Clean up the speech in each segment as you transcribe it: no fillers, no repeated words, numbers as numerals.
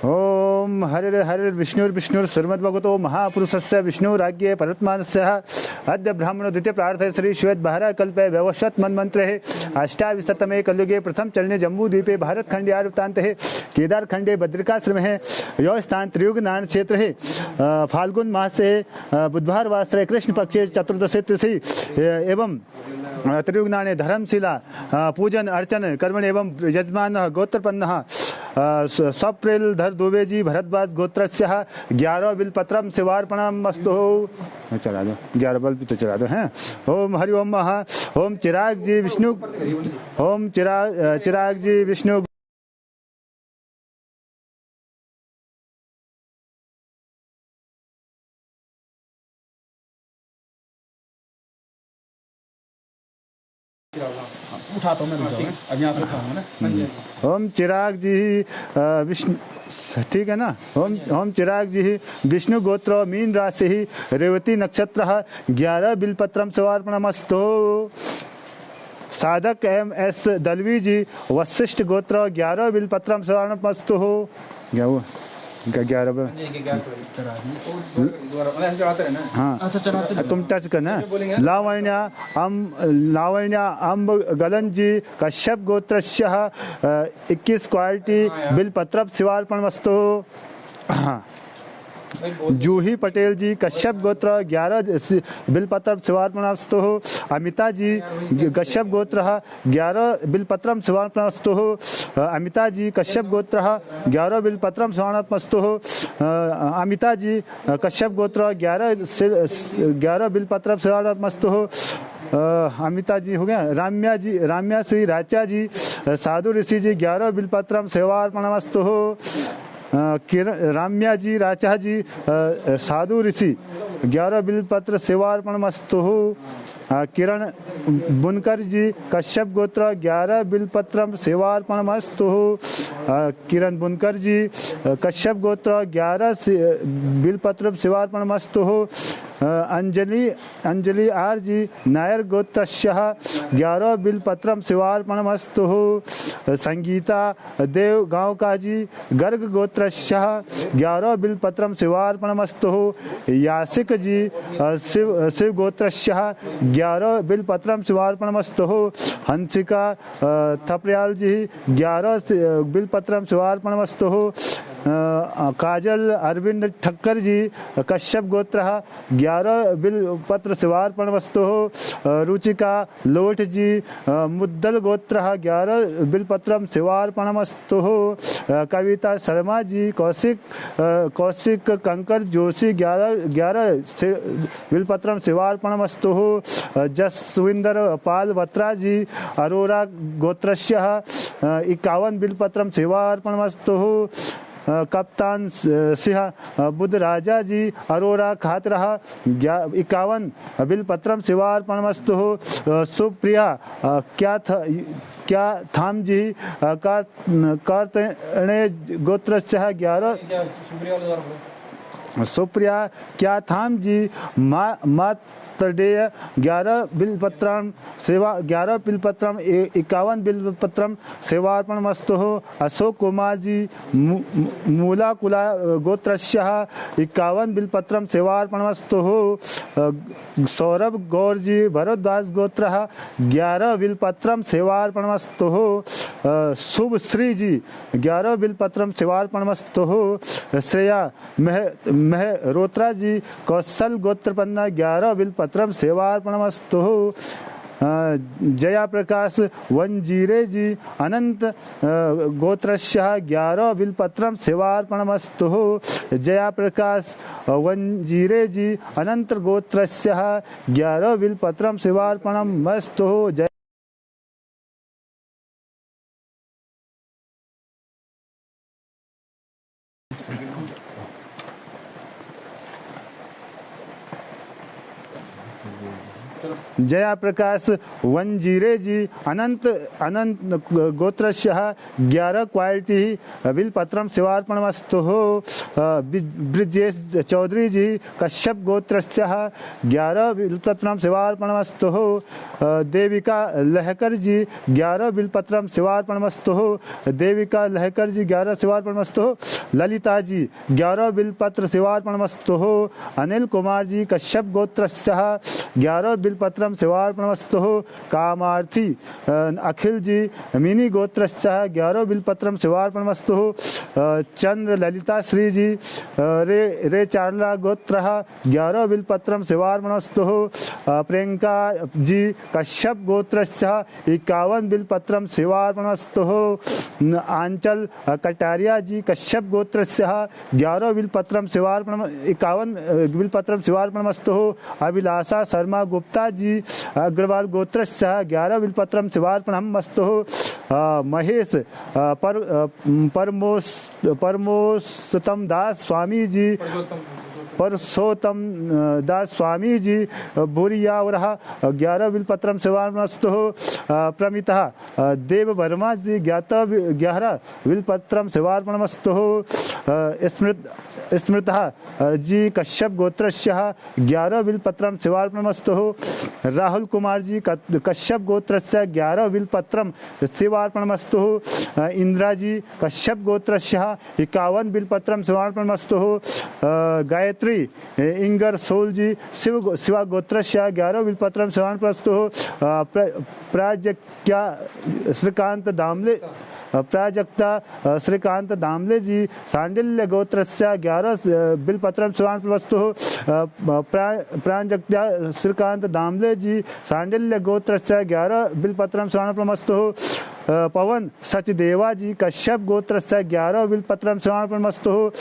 ओम हरिर् हरिर् विष्णुर्विष्णुर् श्रीमद्भगवतो महापुरुषस्य विष्णुराज्ञे परमात्मनस्य अद्य ब्राह्मणो द्वितीय प्रार्थ श्री श्वेत भारत कल्पे व्यवशत मन्वंतरे अष्टाविंशतमे कलयुगे प्रथम चलने जम्बू द्वीपे भारत खंडे आरुतांत है केदार खंडे बद्रिकाश्रम है यह स्थान त्रियुग नारायण क्षेत्र है। फाल्गुन मास से बुधवार वासरे कृष्ण पक्षे चतुर्दशी तिथि एवं त्रियुग नारायण धर्मशिला पूजन अर्चन कर्मण एवं यजमान गोत्रपन्न सप्रेल धर दुबे जी भरद्वाज गोत्रस्य 11 बिलपत्रम शिवार्पणम अस्तु। चला दो 11 बल भी तो चला दो हैं। ओम हरि ओम महा ओम चिराग जी विष्णु ओम चिराग जी विष्णु उठाता हूँ मैं अब यहाँ से उठाऊंगा ना। ओम चिराग जी विष्णु ठीक है ना। ओम चिराग जी विष्णु गोत्र मीन राशि रेवती नक्षत्र 11 बिलपत्रम शिवार्पणमस्तु। साधक एम एस दलवी जी वशिष्ठ गोत्र 11 बिलपत्रम शिवार्पणमस्तु। क्या हुआ 11 हाँ तुम टच करना। लावण्या अम्ब गलन जी कश्यप गोत्रस्य 21 क्वालिटी बिलपत्रम शिवार्पणमस्तु। हाँ जूही पटेल जी कश्यप गोत्र 11 बिलपत्रम शिवार्पणमस्तु। अमिता जी कश्यप गोत्र 11 बिलपत्रम शिवार्पणमस्तु। अमिता जी कश्यप गोत्र 11 बिलपत्रम शिवार्पणमस्तु। अमिता जी कश्यप गोत्र 11 बिलपत्रम शिवार्पणमस्तु। अमिता जी हो गया। राम्या श्री राचा जी साधु ऋषि जी 11 बिलपत्रम शिवार्पणमस्तु। राम्या जी राचा जी साधु ऋषि 11 बिलपत्र शिवार्पणमस्तु। किरण बुनकर जी कश्यप गोत्र 11 बिलपत्रम शिवार्पणमस्तु। किरण बुनकर जी कश्यप गोत्र 11 बिलपत्रम शिवार्पणमस्तु। अंजलि आर जी नायर गोत्रस्य 11 बिलपत्रम शिवार्पणमस्तु। संगीता देव गांव का जी गर्ग गोत्रस्य 11 बिलपत्रम शिवार्पणमस्तु। यासिक जी शिव गोत्रस्य 11 बिलपत्रम शिवार्पणमस्तु। हंसिका थपरियाल जी 11 बिलपत्रम शिवार्पणमस्तु। काजल अरविंद ठक्कर जी कश्यप गोत्र 11 बिलपत्र शिवार्पणमस्तु। रुचिका लोठ जी मुद्दल गोत्र 11 बिलपत्रम शिवार्पणमस्तु। कविता शर्मा जी कौशिक कंकर जोशी 11 बिलपत्रम शिवार्पणमस्तु। जसविंदर पाल बत्रा जी अरोरा गोत्रस्य 51 बिलपत्रम शिवार्पणमस्तु। कप्तान सिंह बुद्ध राजा जी अरोरा खातरहा 51 बिलपत्रम शिवार्पणमस्तु। सुप्रिया क्या थाम जी कार्तणे गोत्रस्य 11 सुप्रिया क्या थाम जी मातृडेय 11 बिलपत्रम 51 बिलपत्रम शिवार्पणमस्तु। अशोक कुमार जी मूलाकुला गोत्रस्य 51 बिलपत्रम शिवार्पणमस्तु। सौरभ गौर जी भरद्वाज गोत्र 11 बिलपत्रम शिवार्पणमस्तु। शुभ श्री जी 11 बिलपत्रम शिवार्पणमस्तु। श्रेया मेहरोत्रा जी कौशल गोत्रपन्ना 11 बिलपत्रम शिवार्पणमस्तु। जया प्रकाश वंजीरे जी अनंत गोत्रस्य 11 बिलपत्रम शिवार्पणमस्तु। जया प्रकाश वंजीरे जी अनंत गोत्रस्य 11 बिलपत्रम शिवार्पणमस्तु। जय जया प्रकाश वंजीरे जी अनंत अनंत गोत्रस्य 11 क्वालिटी बिलपत्रम शिवार्पणमस्तु। ब्रिजेश चौधरी जी कश्यप गोत्रस्य 11 बिलपत्रम शिवार्पणमस्तु। देविका लहकर जी 11 बिलपत्रम शिवार्पणमस्तु। देविका लहकर जी 11 शिवार्पणमस्तु। ललिता जी 11 बिलपत्र शिवार्पणमस्तु। अनिल कुमार जी कश्यप गोत्रस्य 11 बिलपत्रम शिवार्पणमस्तु। कामार्थी अखिल जी मिनी गोत्रस्य 11 बिलपत्रम शिवार्पणमस्तु। चंद्र ललिता श्री जी रे चारला गोत्र 11 बिलपत्रम शिवार्पणमस्तु। प्रियंका जी कश्यप गोत्रस्य 51 बिलपत्रम शिवार्पणमस्तु। आंचल कटारिया जी कश्यप गोत्रस्य 11 बिलपत्रम शिवार्पण 51 बिलपत्रम शिवार्पणमस्तु। अभिलाषा शर्मा गुप्ता जी अग्रवाल गोत्रस्य 11 बिलपत्रम शिवार्पणमस्तु। महेश परमोस्तम दास स्वामी जी परसोत्तम दास स्वामी जी बोरियावरः 11 बिलपत्रम शिवार्पणमस्तु। प्रमिता देव वर्मा जी 11 बिलपत्रम शिवार्पणमस्तु। स्मृता जी कश्यप गोत्रस्य 11 बिलपत्रम शिवार्पणमस्तु। राहुल कुमार जी कश्यप गोत्रस्य 11 बिलपत्रम शिवार्पणमस्तु। इंदिरा जी कश्यप गोत्रस्य 51 बिलपत्रम शिवार्पणमस्तु। गायत्री इंगर सोल जी शिवा गोत्रस्य 11 बिलपत्रम शिवार्पणमस्तु। प्राजक्ता श्रीकांत दामले प्राजक्ता श्रीकांत दामले जी सांडिल्य गोत्रस्य 11 बिलपत्रम शिवार्पणमस्तु। प्राजक्ता श्रीकांत दामले जी सांडिल्य गोत्रस्य 11 बिलपत्रम शिवार्पणमस्तु। पवन सचदेवा जी कश्यप गोत्रस्य 11 बिलपत्रम शिवार्पणमस्तु।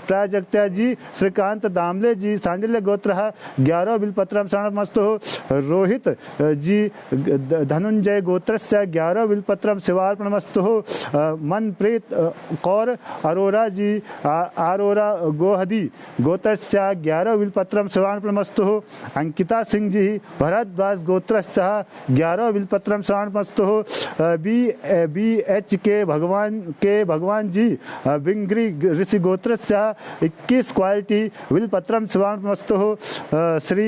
प्राजक्ता जी श्रीकांत दामले जी सांडिल्य गोत्र 11 बिलपत्रम शिवार्पणमस्तु। रोहित जी धनुंजय गोत्रस्य 11 बिलपत्रम शिवार्पणमस्तु। मनप्रीत कौर अरोरा जी अरोरा गोहदी गोत्रस्य 11 बिलपत्रम शिवार्पणमस्तु। अंकिता सिंह जी भरद्वाज गोत्रस्य 11 बिलपत्रम शिवार्पणमस्तु। BH के भगवान जी बिंगरी ऋषि गोत्रस्य 21 क्वालिटी बिलपत्रम शिवार्पणमस्तु। श्री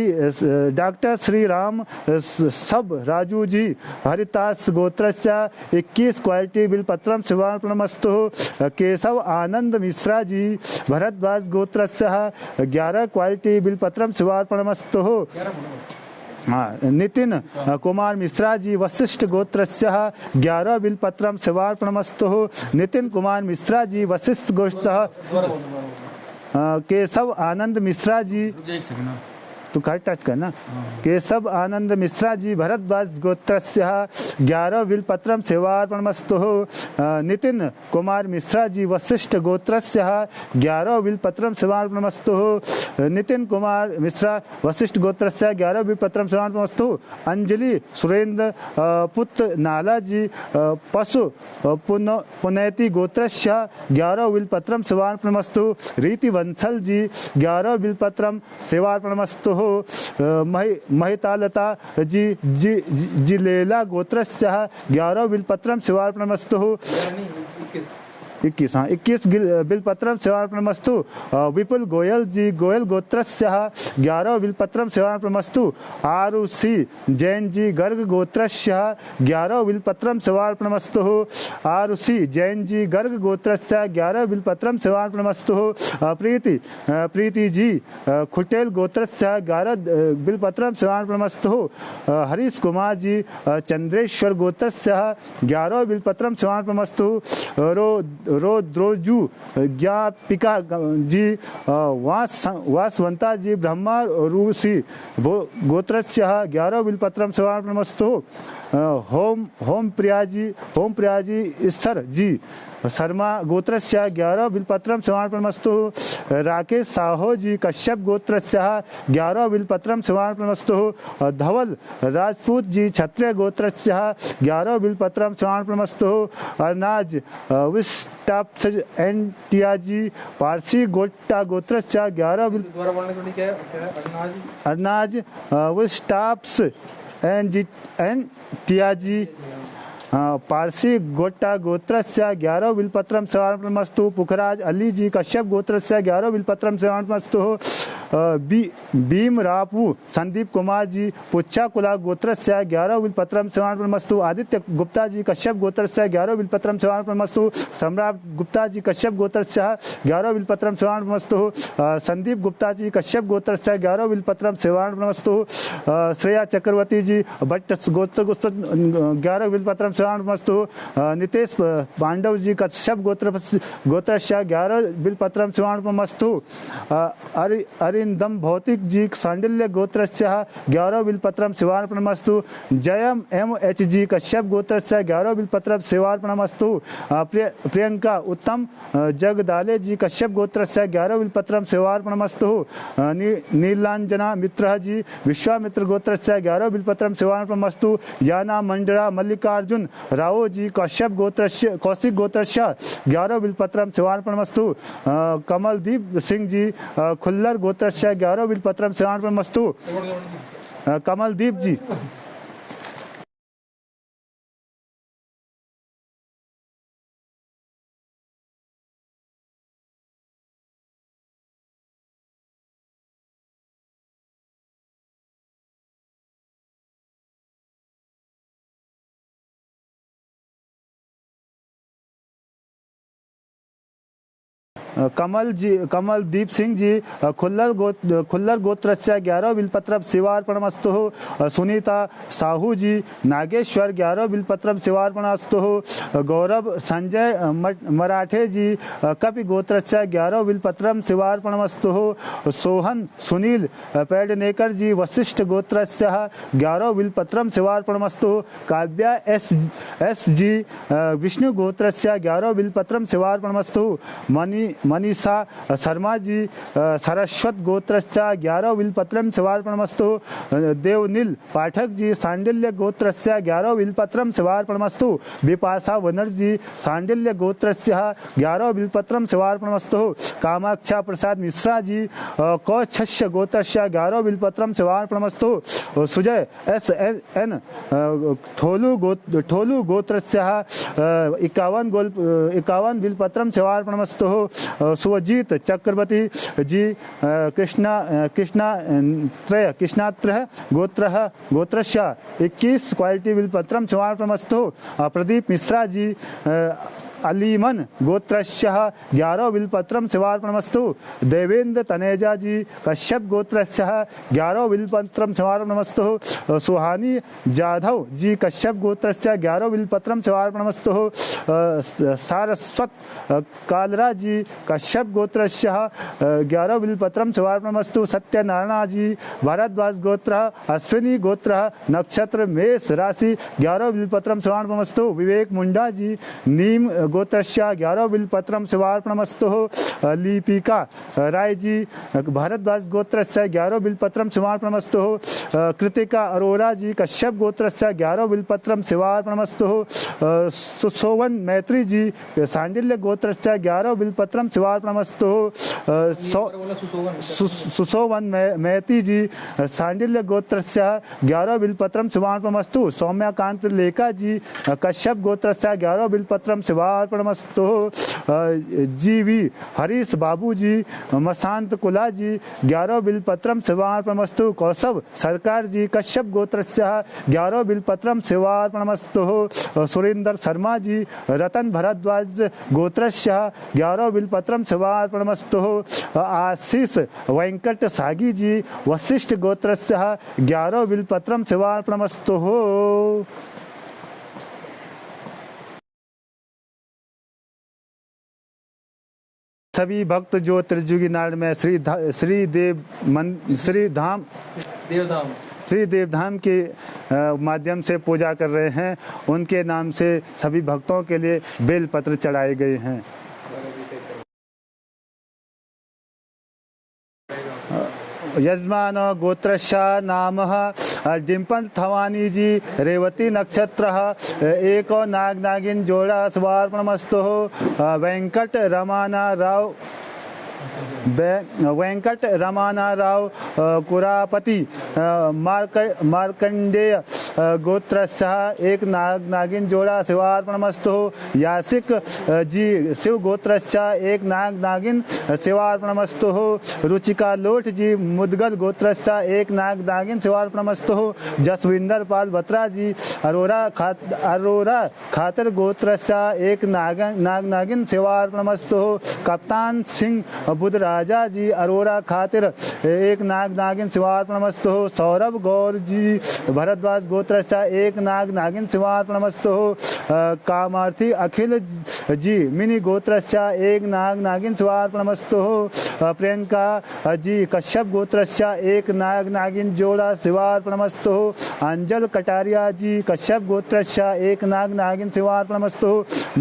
डॉक्टर श्री राम सब राजू जी हरिदास गोत्रस्य 21 क्वालिटी बिलपत्रम शिवार्पणमस्तु। केशव आनंद मिश्रा जी भरद्वाज गोत्रस्य 11 क्वालिटी बिलपत्रम शिवार्पणमस्तु। नितिन कुमार मिश्रा जी वशिष्ठ गोत्रस्य 11 बिलपत्रम शिवार्पणमस्तु। नितिन कुमार मिश्रा जी वशिष्ठ गोत्र। केशव आनंद मिश्रा जी तू काय टच करना। केशव आनंद मिश्रा जी भरद्वाज गोत्रस्य 11 बिलपत्रम शिवार्पणमस्तु। नितिन कुमार मिश्रा जी वशिष्ठ गोत्रस्य 11 बिलपत्रम शिवार्पणमस्तु। नितिन कुमार मिश्रा वशिष्ठ गोत्रस्य 11 बिलपत्रम शिवार्पणमस्तु। अंजलि सुरेंद्र पुत्र नाला जी पशु पुनैति गोत्रस्य 11 बिलपत्रम शिवार्पणमस्तु। रीति वंशल जी 11 बिलपत्रम शिवार्पणमस्तु। महितालता जी लेला गोत्रस्य 11 बिलपत्रम शिवार्पणमस्तु। 21 बिलपत्रम शिवार्पणमस्तु। विपुल गोयल जी गोयल गोत्रस्य 11 बिलपत्रम शिवार्पणमस्तु। आरुषि जैन जी गर्ग गोत्रस्य 11 बिलपत्रम शिवार्पणमस्तु। आरुषि जैन जी गर्ग गोत्रस्य 11 बिलपत्रम शिवार्पणमस्तु। प्रीति जी खुटेल गोत्रस्य 11 बिलपत्रम शिवार्पणमस्तु। हरीश कुमार जी चंद्रेश्वर गोत्रस्य 11 बिलपत्रम शिवार्पणमस्तु। रोद्रोजू ज्ञापिका जी वासवंता जी ब्रह्मा ऋषि गोत्रस्य 11 बिलपत्रम शिवार्पणमस्तु। होम प्रिया जी ईश्वर जी शर्मा गोत्रस्य 11 बिलपत्रम शिवार्पणमस्तु। राकेश साहो जी कश्यप गोत्रस्य 11 बिलपत्रम शिवार्पणमस्तु। धवल राजपूत जी क्षत्रिय गोत्रस्य 11 बिलपत्रम शिवार्पणमस्तु। अनाज विष्ट स्टाप्स एंड टियाजी पारसी गोटा गोत्रस्य 11 दोबारा बोलने को नहीं, क्या है अर्नाज वो स्टाप्स एंड टियाजी पारसी गोटा गोत्रस्य 11 बिलपत्रम सेवार्पणमस्तु। पुखराज अली जी कश्यप गोत्रस्य 11 बिलपत्रम सेवार्पणमस्तु। भीम रापू संदीप कुमार जी पुच्छा कुला गोत्रस्य 11 बिलपत्रम सेवार्पणमस्तु। आदित्य गुप्ता जी कश्यप गोत्रस्य 11 बिलपत्रम सेवार्पणमस्तु। सम्राट गुप्ता जी कश्यप गोत्रस्य 11 बिलपत्रम सेवार्पणमस्तु। संदीप गुप्ता जी कश्यप गोत्रस्य 11 बिलपत्रम सेवार्पणमस्तु। श्रेया चक्रवर्ती जी भट्ट गोत्र 11 बिलपत्रम सेवार्पणमस्तु। नितेश पांडव जी कश्यप गोत्रस्य 11 बिलपत्रम सेवार्पणमस्तु। अरिंदम भौतिक जी सांडिल्य गोत्रस्य 11 बिलपत्रम सेवार्पणमस्तु। जयम एच जी कश्यप गोत्रस्य 11 बिलपत्रम सेवार्पणमस्तु। प्रियंका उत्तम जगदाले जी कश्यप गोत्रस्य 11 बिलपत्रम सेवार्पणमस्तु। नीलांजना मित्र जी विश्वामित्र गोत्रस्य 11 बिलपत्रम सेवार्पणमस्तु। याना मंडरा मल्लिकार्जुन राव जी कश्यप गोत्रस्य कौशिक गोत्रस्य 11 बिलपत्रम सेवार्पणमस्तु। कमलदीप सिंह जी खुल्लर गोत्रस्य 11 बिलपत्रम सेवार्पणमस्तु। कमलदीप जी कमलदीप सिंह जी खुल्लर गोत्रस्य 11 बिलपत्रम सेवार्पणमस्तु। सुनीता साहू जी नागेश्वर 11 बिलपत्रम सेवार्पणमस्तु। गौरव संजय मराठे जी कपि गोत्रस्य 11 बिलपत्रम सेवार्पणमस्तु। सोहन सुनील पेडनेकर जी वशिष्ठ गोत्रस्य 11 बिलपत्रम सेवार्पणमस्तु। काव्या एस जी विष्णु गोत्रस्य 11 बिलपत्रम सेवार्पणमस्तु। मनीषा शर्मा जी सरस्वत गोत्रस्य 11 बिलपत्रम सेवार्पणमस्तु। देवनील पाठक जी सांडिल्य गोत्रस्य 11 बिलपत्रम सेवार्पणमस्तु। विपाशा बनर्जी सांडिल्य गोत्रस्य 11 बिलपत्रम सेवार्पणमस्तु। कामाक्षा प्रसाद मिश्रा जी कौच्छस्य गोत्रस्य 11 बिलपत्रम सेवार्पणमस्तु। सुजय एस एन ठोलू गोत्रस्य 51 बिलपत्रम सेवार्पणमस्तु। सुवजीत चक्रवर्ती जी कृष्णात्रय गोत्रस्य 21 क्वालिटी बिलपत्रम सेवार्पणमस्तु। प्रदीप मिश्रा जी अलीमन गोत्रस्य 11 बिलपत्रम सेवार्पणमस्तु। देवेंद्र तनेजा जी कश्यप गोत्रस्य 11 बिलपत्रम सेवार्पणमस्तु। सुहानी जाधव जी कश्यप गोत्रस्य 11 बिलपत्रम सेवार्पणमस्तु। सारस्वत कालरा जी कश्यप गोत्रस्य 11 बिलपत्रम सेवार्पणमस्तु। सत्यनारायण जी भारद्वाज गोत्र अश्विनी गोत्र नक्षत्र मेष राशि 11 बिलपत्रम सेवार्पणमस्तु। विवेक मुंडा जी नीम गोत्रस्य 11 बिलपत्रम सेवार्पणमस्तु। लिपिका राय जी भारद्वाज गोत्रस्य 11 बिलपत्रम सेवार्पणमस्तु। कृतिका अरोरा जी कश्यप गोत्रस्य 11 बिलपत्रम सेवार्पणमस्तु। सुशोभन मैत्री जी सांडिल्य गोत्रस्य 11 बिलपत्रम सेवार्पणमस्तु। सुशोभन मैती जी सांडिल्य गोत्रस्य 11 बिलपत्रम सेवार्पणमस्तु। सौम्यकांत लेखा जी कश्यप गोत्रस्य 11 बिलपत्रम सेवार्पणमस्तु। जीवी हरीश बाबू जी मशांत कुला जी 11 बिलपत्रम सेवार्पणमस्तु। कौशव सरकार जी कश्यप गोत्रस्य 11 बिलपत्रम सेवार्पणमस्तु। सुरेंद्र शर्मा जी रतन भारद्वाज गोत्रस्य 11 बिलपत्रम सेवार्पणमस्तु। आशीष वेंकट सागी जी वशिष्ठ गोत्रस्य 11 बिलपत्रम सेवार्पणमस्तु। सभी भक्त जो त्रिजुगी नारायण में श्री देवधाम के माध्यम से पूजा कर रहे हैं, उनके नाम से सभी भक्तों के लिए बेलपत्र चढ़ाए गए हैं। यजमान गोत्रस्य नाम डिम्पल थवानी जी रेवती नक्षत्र एको नाग नागिन जोड़ा शुभार्पणमस्तु वेंकट रमाना राव कुरापति मार्कंडेय गोत्रस्य एक नाग नागिन जोड़ा शिवार्पणमस्तु यासिक जी शिव गोत्रस्य एक नाग नागिन शिवार्पणमस्तु रुचिका लोठ जी मुदगल गोत्रस्य एक नाग नागिन शिवार्पणमस्तु जसविंदर पाल बत्रा जी अरोरा खातर गोत्रस्य एक नाग नागिन शिवार्पणमस्तु कप्तान सिंह बुध राजा जी अरोरा खातिर एक नाग नागिन शिवार्पणमस्तु सौरभ गौर जी भरद्वाज गोत्रस्य एक नाग नागिन शिवार्पणमस्तु कामार्थी अखिल जी मिनी गोत्रस्य एक नाग नागिन शिवार्पणमस्तु प्रियंका जी कश्यप गोत्रस्य एक नाग नागिन जोड़ा शिवार्पणमस्तु अंजल कटारिया जी कश्यप गोत्रस्य एक नाग नागिन शिवार्पणमस्तु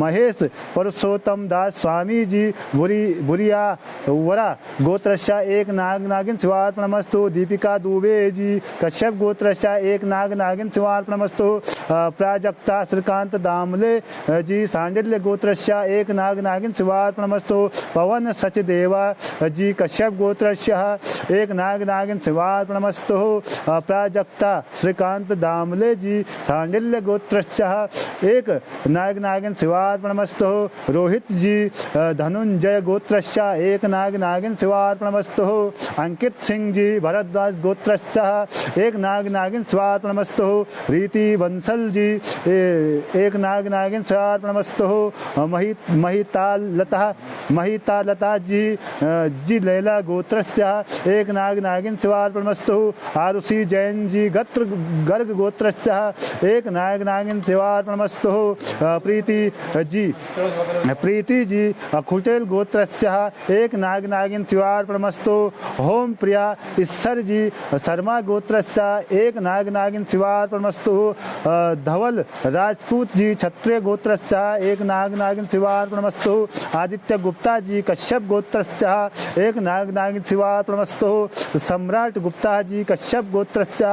महेश पुरुषोत्तम दास स्वामी जी बुरिया वरा गोत्रस्य एक नाग नागिन शिवार्पणमस्तु दीपिका दुबे जी कश्यप गोत्रस्य एक नाग नागिन शिवार्पणमस्तु प्राजक्ता श्रीकांत दामले जी सांडिल्य गोत्रस्य एक नाग नागिन शिवार्पणमस्तु पवन सचदेवा जी कश्यप गोत्रस्य एक नाग नागिन शिवार्पणमस्तु प्राजक्ता श्रीकांत दामले जी सांडिल्य गोत्रस्य एक नाग नागिन शिवार्पणमस्तु रोहित जी धनुंजय गोत्रस्य एक नाग नागिन शिवार्पणमस्तु अंकित सिंह जी भरद्वाज गोत्रस्य एक नाग नागिन शिवार्पणमस्तु रीति बंसल जी एक नाग नागिन शिवार्पणमस्तु महिता लता जी लैला गोत्रस्य एक नाग नागिन शिवार्पणमस्तु आरुषि जैन जी गर्ग गोत्रस्य एक नाग नागिन शिवार्पणमस्तु प्रीति जी खुटेल गोत्रस्य एक नाग नागिन शिवार्पणमस्तु होम प्रिया ईश्वर जी शर्मा गोत्रस्य एक नाग नागिन शिवार्पणमस्तु धवल राजपूत जी क्षत्रिय गोत्रस्य एक नाग नागिन शिवार्पणमस्तु आदित्य गुप्ता जी कश्यप गोत्रस्य एक नाग नागिन शिवार्पणमस्तु सम्राट गुप्ता जी कश्यप गोत्रस्य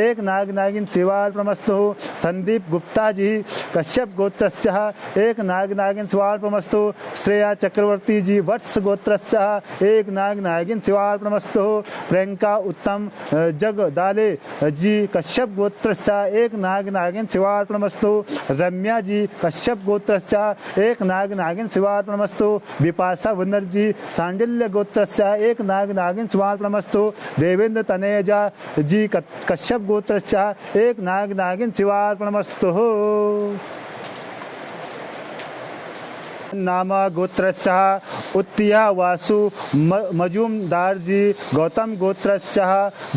एक नाग नागिन शिवार्पणमस्तु संदीप गुप्ता जी कश्यप गोत्रस्य एक नाग नागिन शिवार्पणमस्तु श्रेया चक्रवर्ती जी वत्स गोत्रस्य एक नाग नागिन शिवार्पणमस्तु प्रियंका उत्तम जगदाले जी कश्यप गोत्रस्य एक नाग नागिन शिवार्पणमस्तु रम्या जी कश्यप गोत्रस्य एक नाग नागिन शिवार्पणमस्तु विपाशा बनर्जी सांडिल्य गोत्रस्य एक नाग नागिन शिवार्पणमस्तु देवेंद्र तनेजा जी कश्यप गोत्रस्य एक नाग नागिन शिवार्पणमस्तु नाम गोत्रस्य उत्तिया वासु मजूमदार जी गौतम गोत्रस्य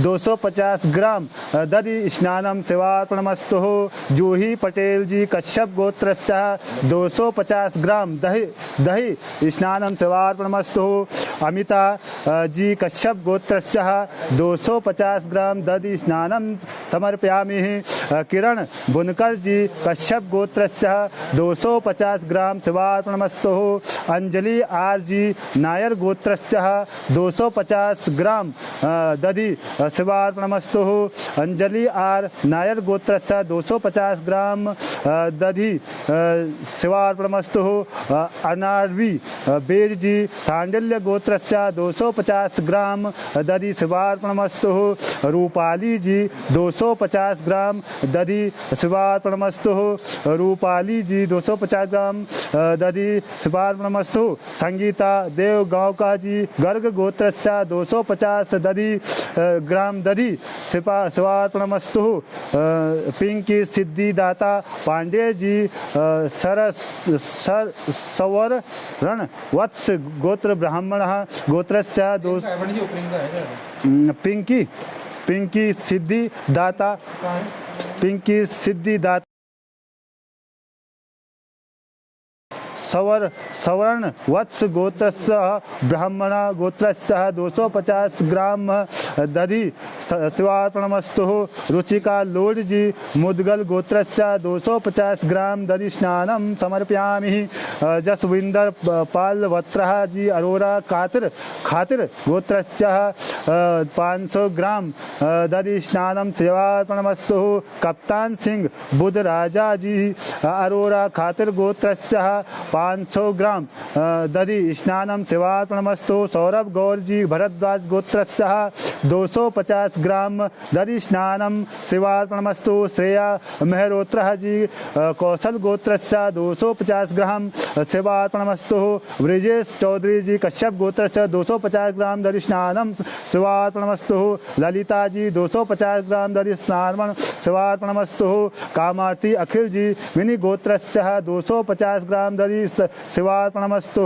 250 ग्राम दधि स्नानम शिवार्पणमस्तु जूही पटेल जी कश्यप गोत्रस्य 250 ग्राम दही स्नानम शिवार्पणमस्तु अमिता जी कश्यप गोत्रस्य 250 ग्राम दधि स्नानम समर्पयामि किरण बुनकर जी कश्यप गोत्रस्य 250 ग्राम शिवार्पणमस्तु अंजलि आर जी नायर गोत्रस्य 250 ग्राम दधि शिवार्पणमस्तु अंजलि आर नायर गोत्रस्य 250 ग्राम दधि शिवार्पणमस्तु अनारवी बेज जी सांडिल्य गोत्रस्य 250 ग्राम दधि शिवार्पणमस्तु रूपाली जी 250 ग्राम दधि शिवार्पणमस्तु रूपाली जी 250 ग्राम दधि शिवार्पणमस्तु संगीता देव गाँव का जी गर्ग गोत्रस्य 250 ग्राम दधि शिवार्पणमस्तु पिंकी सिद्धिदाता पांडे जी सवरण वत्स गोत्र ब्राह्मण गोत्रस्य पिंकी सिद्धिदाता सवर्ण वत्स गोत्रस्य ब्राह्मण गोत्रस्य 250 ग्राम दधि शिवार्पणमस्तु। रुचिका लोड जी मुदगल गोत्रस्य 250 ग्राम दधि स्नानं समर्पयामि। जसविंदर पाल वत्रः जी अरोरा खातिर गोत्रस्य 500 ग्राम दधि स्नानं शिवार्पणमस्तु। कप्तान सिंह बुध राजा जी अरोरा खातिर गोत्रस्य 500 ग्राम दधि स्नानं शिवार्पणमस्तु। सौरभ गौर जी भरद्वाज गोत्रस्य 250 ग्राम दधि स्नानं शिवार्पणमस्तु। श्रेया मेहरोत्रः जी कौशल गोत्रस्य 250 ग्राम शिवार्पणमस्तु। ब्रिजेश चौधरी जी कश्यप गोत्रस्य 250 ग्राम दधि स्नानं शिवार्पणमस्तु। ललिता जी 250 ग्राम दधि स्नानं शिवार्पणमस्तु। कामार्थी अखिल जी मिनी गोत्रस्य 250 ग्राम दधि शिवार्पणमस्तु।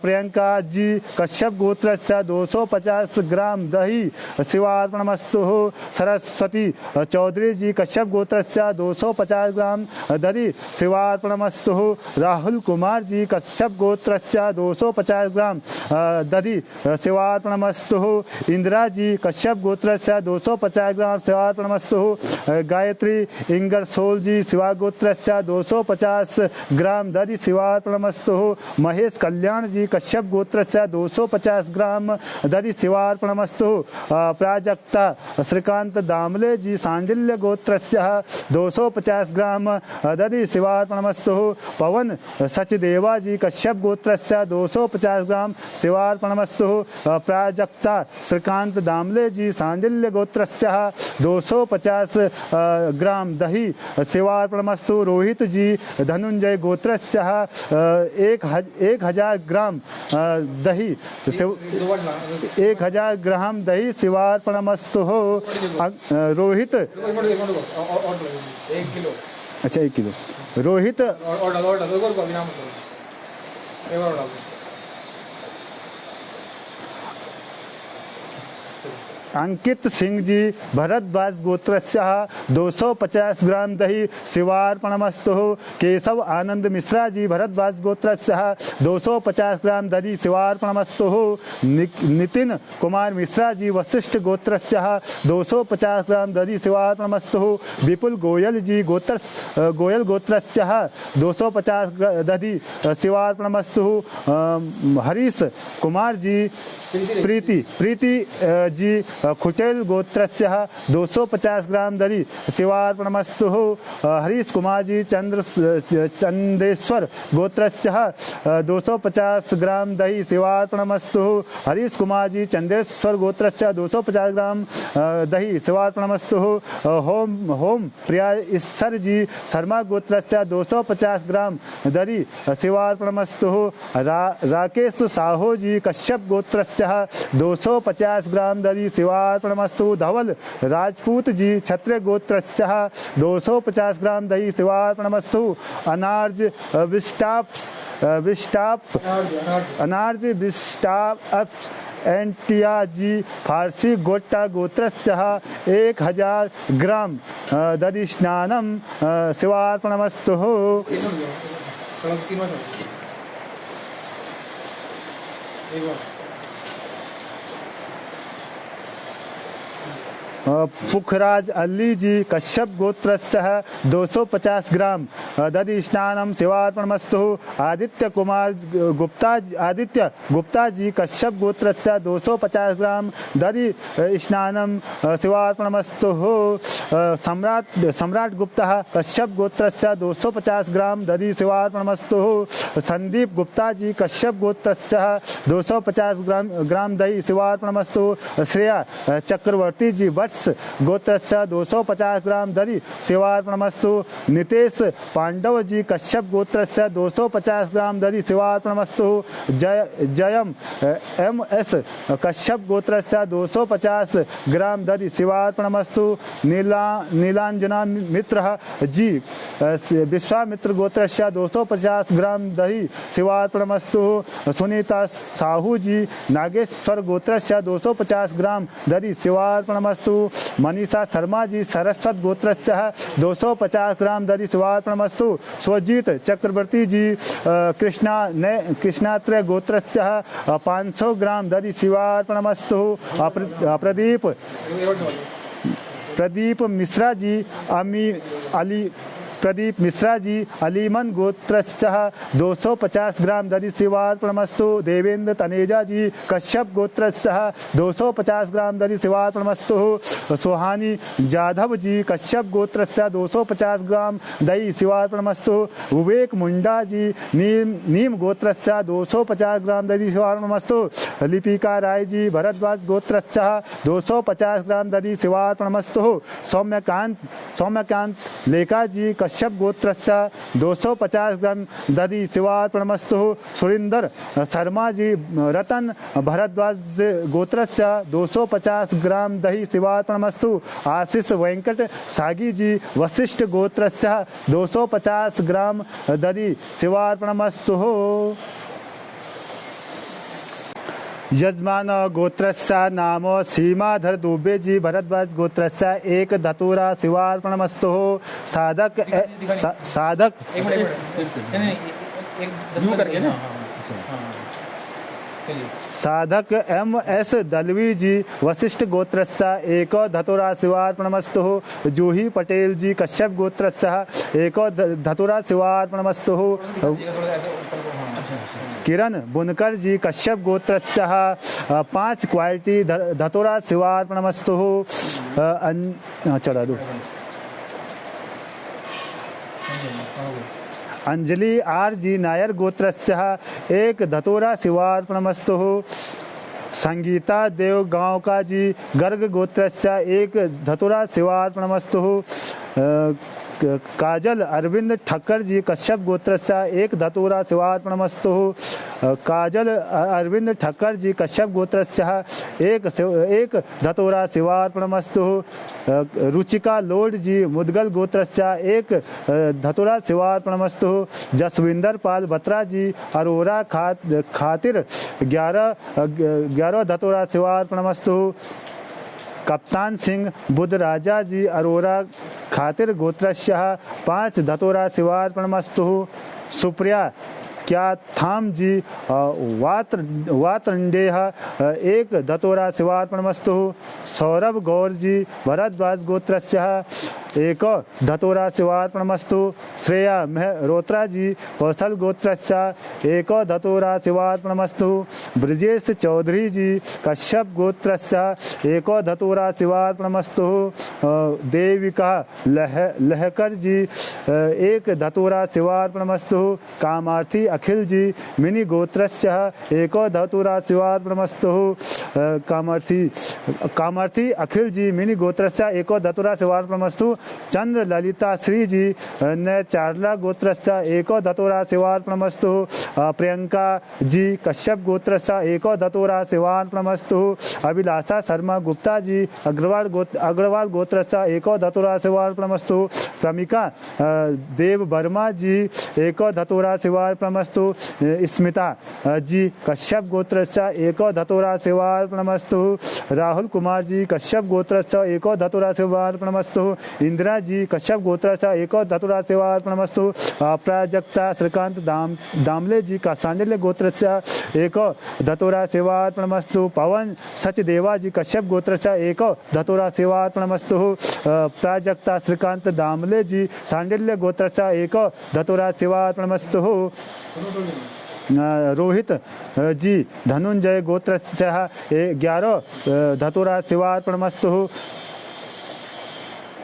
प्रियंका जी कश्यप गोत्रस्य 250 ग्राम दही शिवार्पणमस्तु। सरस्वती चौधरी जी कश्यप गोत्रस्य 250 ग्राम दधि शिवार्पणमस्तु। राहुल कुमार जी कश्यप गोत्रस्य 250 ग्राम दधि शिवार्पणमस्तु। इंदिरा जी कश्यप गोत्रस्य 250 ग्राम शिवार्पणमस्तु। गायत्री इंगरसोल जी शिवा गोत्रस्य 250 ग्राम दधि शिवार्पणमस्तु। महेश कल्याण जी कश्यप गोत्रस्य 250 ग्राम दधि शिवार्पणमस्तु। प्राजक्ता श्रीकांत दामले जी सांडिल्य गोत्रस्य 250 ग्राम दधि शिवार्पणमस्तु। पवन सचदेवा जी कश्यप गोत्रस्य 250 ग्राम शिवार्पणमस्तु। प्राजक्ता श्रीकांत दामले जी सांडिल्य गोत्रस्य 250 ग्राम दही शिवार्पणमस्तु। रोहित जी धनुंजय गोत्रस्य 1000 ग्राम दही 1000 ग्राम दही शिवार्पणमस्तु। रोहित अच्छा 1 किलो रोहित अंकित सिंह जी भरद्वाज गोत्रस्य 250 ग्राम दही शिवार्पणमस्तु। केशव आनंद मिश्रा जी भरद्वाज गोत्रस्य 250 ग्राम दधि शिवार्पणमस्तु। नितिन कुमार मिश्रा जी वशिष्ठ गोत्रस्य 250 ग्राम दधि शिवार्पणमस्तु। विपुल गोयल जी गोयल गोत्रस्य 250 दधि शिवार्पणमस्तु। हरीश कुमार जी प्रीति जी खुटेल गोत्रस्य 250 ग्राम दधि शिवार्पणमस्तु। हरीश कुमार जी चंदेश्वर गोत्रस्य 250 ग्राम दही शिवार्पणमस्तु। हरीश कुमार जी चंदेश्वर गोत्रस्य 250 ग्राम दही शिवार्पणमस्तु। होम प्रिया ईश्वर जी शर्मा गोत्रस्य 250 ग्राम दधि शिवार्पणमस्तु। राकेश साहू जी कश्यप गोत्रस्य 250 ग्राम दधि शिवार्पणमस्तु। धवल राजपूत जी क्षत्रिय गोत्रस्य 250 ग्राम दही शिवार्पणमस्तु। अनार्ज विस्टाप एंटिया जी फारसी गोट्टा गोत्रस्य 1000 ग्राम दधि स्नानं शिवार्पणमस्तु। पुखराज अली जी कश्यप गोत्रस्य 250 ग्राम दधि स्नानं शिवार्पणमस्तु। आदित्य गुप्ता जी कश्यप गोत्रस्य 250 ग्राम दधि स्नानं शिवार्पणमस्तु। सम्राट गुप्ता कश्यप गोत्रस्य 250 ग्राम दधि शिवार्पणमस्तु। संदीप गुप्ता जी कश्यप गोत्रस्य 250 ग्राम दही शिवार्पणमस्तु। श्रेया चक्रवर्ती जी वत्स गोत्रस्य 250 ग्राम दधि शिवार्पणमस्तु। नितेश पांडव जी कश्यप गोत्रस्य 250 ग्राम दधि शिवार्पणमस्तु। जयम MS कश्यप गोत्रस्य 250 ग्राम दधि शिवार्पणमस्तु। नीलांजना मित्र जी विश्वामित्र गोत्रस्य 250 ग्राम दही शिवार्पणमस्तु। सुनीता साहू जी नागेश्वर गोत्रस्य 250 ग्राम दधि शिवार्पणमस्तु। मनीषा शर्मा जी सरस्वत गोत्रस्य 250 ग्राम दधि शिवार्पणमस्तु। शिवार्पणमस्तु। स्वजीत चक्रवर्ती जी कृष्णात्रय गोत्रस्य 500 ग्राम दधि शिवार्पणमस्तु। प्रदीप मिश्रा जी प्रदीप मिश्रा जी अलीमन गोत्रस्य 250 ग्राम दधि शिवार्पणमस्तु। देवेंद्र तनेजा जी कश्यप गोत्रस्य 250 ग्राम दधि शिवार्पणमस्तु। सोहानी जाधव जी कश्यप गोत्रस्य 250 ग्राम दही शिवार्पणमस्तु। विवेक मुंडा जी नीम गोत्रस्य 250 ग्राम दधि शिवार्पणमस्तु। लिपिका राय जी भरद्वाज गोत्रस्य 250 ग्राम दधि शिवार्पणमस्तु। सौम्यकांत लेखा जी कश्यप गोत्रस्य 250 ग्राम दधि शिवार्पणमस्तु। सुरेंद्र शर्मा जी रतन भरद्वाज गोत्रस्य 250 ग्राम दही शिवार्पणमस्तु। आशीष वेंकट सागी जी वशिष्ठ गोत्रस्य 250 ग्राम दधि शिवार्पणमस्तु। यजमान गोत्रस्य नाम सीमाधर दुबे जी भरद्वाज गोत्रस्य 1 धतूरा शिवार्पणमस्तु। साधक साधक MS दलवी जी वशिष्ठ गोत्रस्य 1 धतूरा शिवार्पणमस्तु। जूही पटेल जी कश्यप गोत्रस्य 1 धतूरा शिवार्पणमस्तु। किरण बुनकर जी कश्यप गोत्रस्य 5 क्वालिटी धतूरा शिवार्पणमस्तु। चढ़ा दो। अंजलि आर जी नायर गोत्रस्य 1 धतूरा शिवार्पणमस्तु। संगीता देव गाँव का जी गर्ग गोत्रस्य 1 धतूरा शिवार्पणमस्तु। काजल अरविंद ठक्कर जी कश्यप गोत्रस्य 1 धतूरा शिवार्पणमस्तु। काजल अरविंद ठक्कर जी कश्यप गोत्रस्य 1 धतूरा शिवार्पणमस्तु। रुचिका लोड जी मुदगल गोत्रस्य 1 धतूरा शिवार्पणमस्तु। जसविंदर पाल बत्रा जी अरोरा खातिर 11 धतूरा शिवार्पणमस्तु। कप्तान सिंह बुद्ध राजा जी अरोरा खातिर गोत्रस्य 5 धतूरा शिवार्पणमस्तु। सुप्रिया क्या थाम जी वात्रंडेह 1 धतूरा शिवार्पणमस्तु। सौरभ गौर जी भरद्वाज गोत्रस्य 1 धतूरा शिवार्पणमस्तु। श्रेया मेहरोत्रा जी कौशल गोत्रस्य 1 धतूरा शिवार्पणमस्तु। ब्रजेश चौधरी जी कश्यप गोत्रस्य 1 धतूरा शिवार्पणमस्तु। देविका लहकर जी 1 धतूरा शिवार्पणमस्तु। कामार्थी अखिल जी मिनी गोत्रस्य 1 धतूरा शिवार्पणमस्तु। कामार्थी अखिल जी मिनी गोत्रस्य 1 धतूरा शिवार्पणमस्तु। चंद्र ललिता श्री जी ने चारला गोत्रस्य 1 धतूरा शिवार्पणमस्तु। प्रियंका जी कश्यप गोत्रस्य 1 धतूरा शिवार्पणमस्तु। अभिलाषा शर्मा गुप्ता जी अग्रवाल गोत्रस्य 1 धतूरा शिवार्पणमस्तु। प्रमिका देव वर्मा जी 1 धतूरा शिवार्पणमस्तु। स्मिता जी कश्यप गोत्रस्य 1 धतूरा शिवार्पणमस्तु। राहुल कुमार जी कश्यप गोत्रस्य 1 धतूरा शिवार्पणमस्तु। इंदिरा जी कश्यप गोत्रस्य 1 धतूरा शिवार्पणमस्तु। प्राजक्ता श्रीकांत दामले जी का सांडिल्य गोत्रस्य 1 धतूरा शिवार्पणमस्तु। पवन सचदेवा जी कश्यप गोत्रस्य 1 धतूरा शिवार्पणमस्तु। प्राजक्ता श्रीकांत दामले जी सांडिल्य गोत्रस्य 1 धतूरा शिवार्पणमस्तु। रोहित जी धनुंजय गोत्रस्य 11 धतूरा शिवार्पणमस्तु।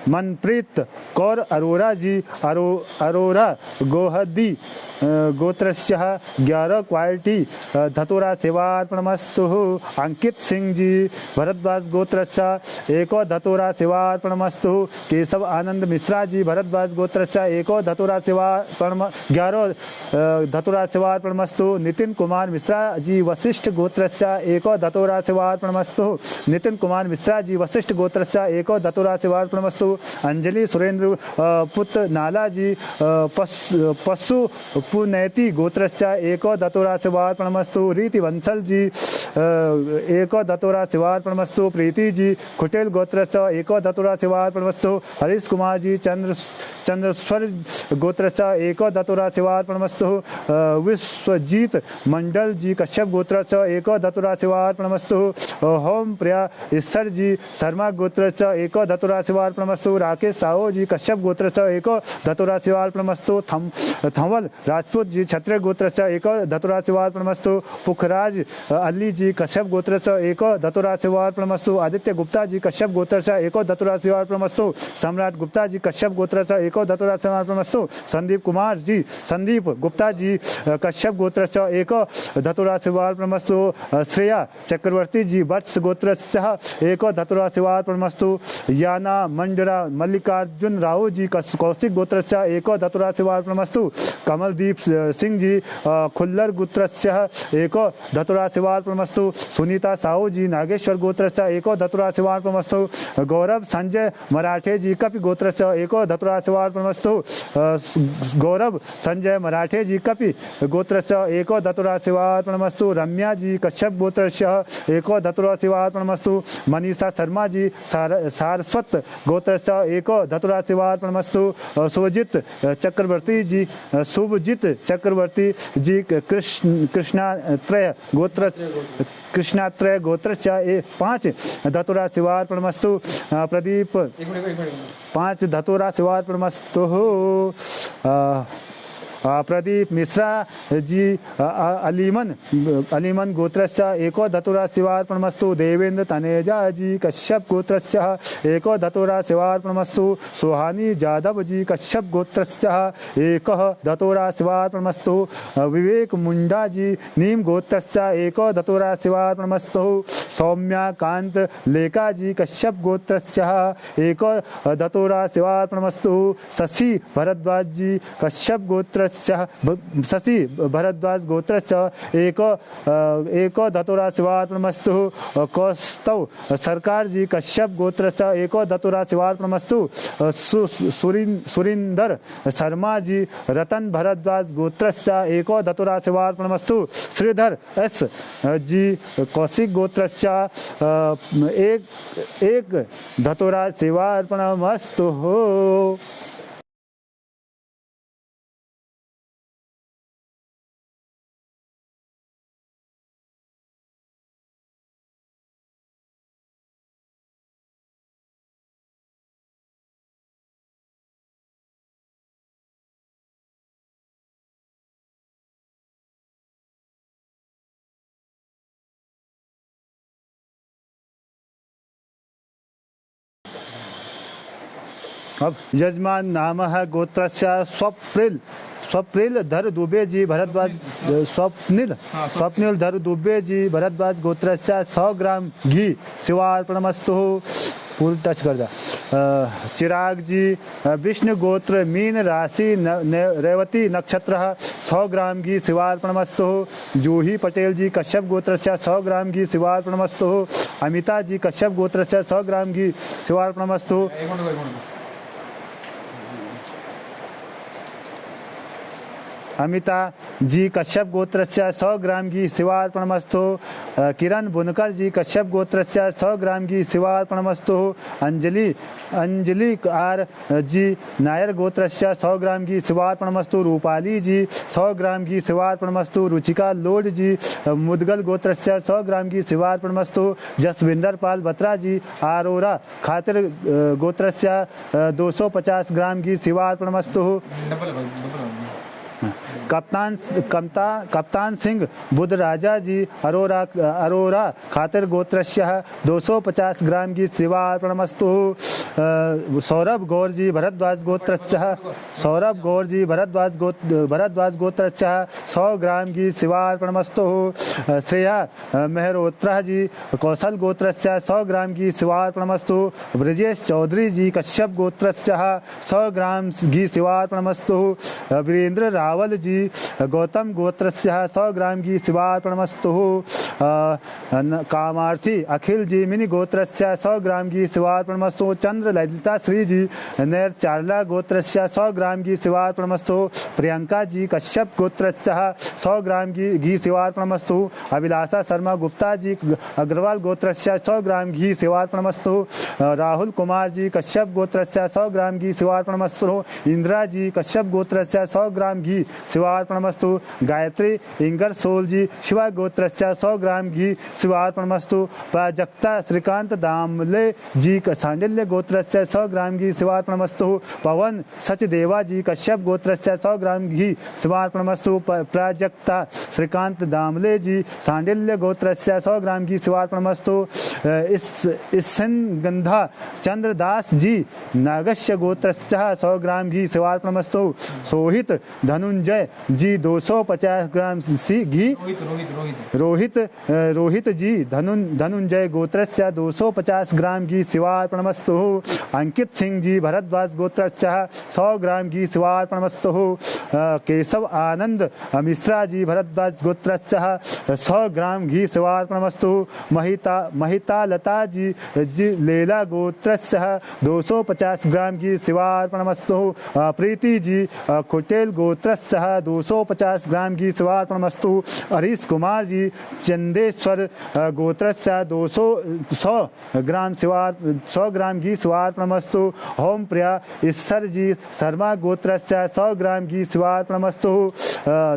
मनप्रीत कौर अरोरा जी अरोरा गोहदी गोत्रस्य 11 क्वालिटी धतूरा शिवार्पणमस्तु। अंकित सिंह जी भरद्वाज गोत्रस्य 1 धतूरा शिवार्पणमस्तु। केशव आनंद मिश्रा जी भरद्वाज गोत्रस्य 1 धतूरा 11 धतूरा शिवार्पणमस्तु। नितिन कुमार मिश्रा जी वशिष्ठ गोत्रस्य 1 धतूरा शिवार्पणमस्तु। नितिन कुमार मिश्रा जी वशिष्ठ गोत्रस्य 1 धतूरा शिवार्पणमस्तु। अंजलि सुरेंद्र पुत्र नाला जी पशु पुनैति गोत्रश्च एको दतोरा शिवार्पणमस्तु। रीति बंसल जी एको दतोरा शिवार्पणमस्तु। प्रीति जी खुटेल गोत्रश्च एको दतोरा शिवार्पणमस्तु। हरीश कुमार जी चंद्रस्वर गोत्रश्च एको दतोरा शिवार्पणमस्तु। विश्वजीत मंडल जी कश्यप गोत्रश्च एको दतोरा शिवार्पणमस्तु। होम प्रिया ईश्वर जी शर्मा गोत्रश्च एको दतोरा शिवार्पणमस्तु। राकेश साहू जी कश्यप गोत्रश्च एको दतोरा शिवार्पणमस्तु। थंवल राजपूत जी क्षत्रिय गोत्रश्च एको दतोरा शिवार्पणमस्तु। पुखराज अली जी कश्यप गोत्रश्च एको दतोरा शिवार्पणमस्तु। आदित्य गुप्ता जी कश्यप गोत्रश्च एको दतोरा शिवार्पणमस्तु। सम्राट गुप्ता जी कश्यप गोत्रश्च एको दतोरा शिवार्पणमस्तु। संदीप कुमार जी संदीप गुप्ता जी कश्यप गोत्रश्च एको दतोरा शिवार्पणमस्तु। श्रेया चक्रवर्ती जी वत्स गोत्रश्च एको दतोरा शिवार्पणमस्तु। याना मंडरा मल्लिकार्जुन राव जी कौशिक गोत्रश्च एको दतोरा शिवार्पणमस्तु। कमलदीप सिंह जी खुल्लर गोत्रश्च एको दतोरा शिवार्पणमस्तु। सुनीता साहू जी नागेश्वर गोत्रश्च एको दतोरा शिवार्पणमस्तु। गौरव संजय मराठे जी कपि गोत्रश्च एको दतोरा शिवार्पणमस्तु। गौरव संजय मराठे जी कपि गोत्रश्च एको दतोरा शिवार्पणमस्तु। रम्या जी कश्यप गोत्रश्च एको दतोरा शिवार्पणमस्तु। मनीषा शर्मा जी सारस्वत गोत्रश्च एको दतोरा शिवार्पणमस्तु। शुभजीत चक्रवर्ती जी शुभजीत चक्रवर्ती जी कृष्णात्रय गोत्रश्च 5 दतोरा शिवार्पणमस्तु। प्रदीप 5 दतोरा शिवार्पणमस्तु। प्रदीप मिश्रा जी अलीमन गोत्रश्च एको दतोरा शिवार्पणमस्तु। देवेंद्र तनेजा जी कश्यप गोत्रश्च एको दतोरा शिवार्पणमस्तु। सुहानी जादव जी कश्यप गोत्रश्च एको दतोरा शिवार्पणमस्तु। विवेक मुंडा जी नीम गोत्रश्च एको दतोरा शिवार्पणमस्तु। सौम्या कांत लेका जी कश्यप गोत्रश्च एको दतोरा शिवार्पणमस्तु। शशि भरद्वाज जी कश्यप गोत्र शशि भरद्वाज गोत्रश्च एको दतोरा शिवार्पणमस्तु। कौस्तव सरकार जी कश्यप गोत्रश्च एको दतोरा शिवार्पणमस्तु। सुरिंदर शर्मा जी रतन भरद्वाज गोत्रश्च एको दतोरा शिवार्पणमस्तु। श्रीधर एस जी कौशिक गोत्रश्च एक दतोरा शिवार्पणमस्तु। अब यजमान नाम है गोत्रश्च स्वप्निल धर दुबे जी भरद्वाज स्वप्निल धर दुबे जी भरद्वाज गोत्रश्च 100 ग्राम घी शिवार्पणमस्तु। फुल टच कर दा। चिराग जी विष्णु गोत्र मीन राशि रेवती नक्षत्र 100 ग्राम घी शिवार्पणमस्तु। जूही पटेल जी कश्यप गोत्रश्च 100 ग्राम घी शिवार्पणमस्तु। अमिता जी कश्यप गोत्रश्च 100 ग्राम घी शिवार्पणमस्तु। अमिता जी कश्यप गोत्रश्च 100 ग्राम घी शिवार्पणमस्तु। किरण बुनकर जी कश्यप गोत्रश्च 100 ग्राम घी शिवार्पणमस्तु। अंजलि आर जी नायर गोत्रश्च 100 ग्राम घी शिवार्पणमस्तु। रूपाली जी 100 ग्राम घी शिवार्पणमस्तु। रुचिका लोड जी मुदगल गोत्रश्च 100 ग्राम घी शिवार्पणमस्तु। जसविंदर पाल बत्रा जी आरोरा खातिर गोत्रश्च 250 ग्राम घी शिवार्पणमस्तु। कप्तान सिंह बुद्ध राजा जी अरोरा खातिर गोत्रश्य 250 ग्राम की शिवार्पणमस्तु। सौरभ गौर जी भरद्वाज गोत्रश्य भरद्वाज गोत्रश्य 100 ग्राम की शिवार्पणमस्तु। श्रेया मेहरोत्रा जी कौशल गोत्रश्य 100 ग्राम की शिवार्पणमस्तु। ब्रजेश चौधरी जी कश्यप गोत्रश्य 100 ग्राम घी शिवार्पणमस्तु। वीरेंद्र रावल जी जी गौतम गोत्रस्य 100 ग्राम घी शिवार्पणमस्तु। कामार्थी अखिल जी मिनी गोत्रस्य 100 ग्राम घी शिवार्पणमस्तु। चंद्र ललिता श्री जी नैर चारला गोत्रस्य 100 ग्राम घी शिवार्पणमस्तु। प्रियंका जी कश्यप गोत्रस्य 100 ग्राम घी शिवार्पणमस्तु। अभिलाषा शर्मा गुप्ता जी अग्रवाल गोत्रस्य 100 ग्राम घी शिवार्पणमस्तु। राहुल कुमार जी कश्यप गोत्रस्य 100 ग्राम घी शिवार्पणमस्तु। इंदिरा जी कश्यप गोत्रस्य 100 ग्राम घी शिवार्पणमस्तु। गायत्री इंगरसोल जी शिवा गोत्रस्य 100 ग्राम घी शिवार्पणमस्तु। प्राजक्ता श्रीकांत दामले जी सांडिल्य गोत्रस्य 100 ग्राम घी शिवार्पणमस्तु। पवन सचदेवा जी कश्यप गोत्रस्य 100 ग्राम घी शिवार्पणमस्तु। प्राजक्ता श्रीकांत दामले जी सांडिल्य गोत्रस्य 100 ग्राम घी शिवार्पणमस्तु। इस गंधा चंद्रदास जी नागस्य गोत्रस्य 100 ग्राम घी शिवार्पणमस्तु। सोहित धनुंजय जी 250 ग्राम घी। रोहित जी धनुंजय गोत्रस्य 250 ग्राम घी शिवार्पणमस्तु। अंकित सिंह जी भरद्वाज गोत्रस्य 100 ग्राम घी शिवार्पणमस्तु। केशव आनंद मिश्रा जी भरद्वाज गोत्रस्य 100 ग्राम घी शिवार्पणमस्तु। महिता लता जी लेला गोत्रस्य 250 ग्राम घी शिवार्पणमस्तु। प्रीति जी कुटेल गोत्रस्य 250 ग्राम घी शिवार्पणमस्तु। हरीश कुमार जी चंदेश्वर गोत्रस्य 100 ग्राम घी शिवार्पणमस्तु। होम प्रिया ईश्वर जी शर्मा गोत्रस्य 100 ग्राम घी शिवार्पणमस्तु।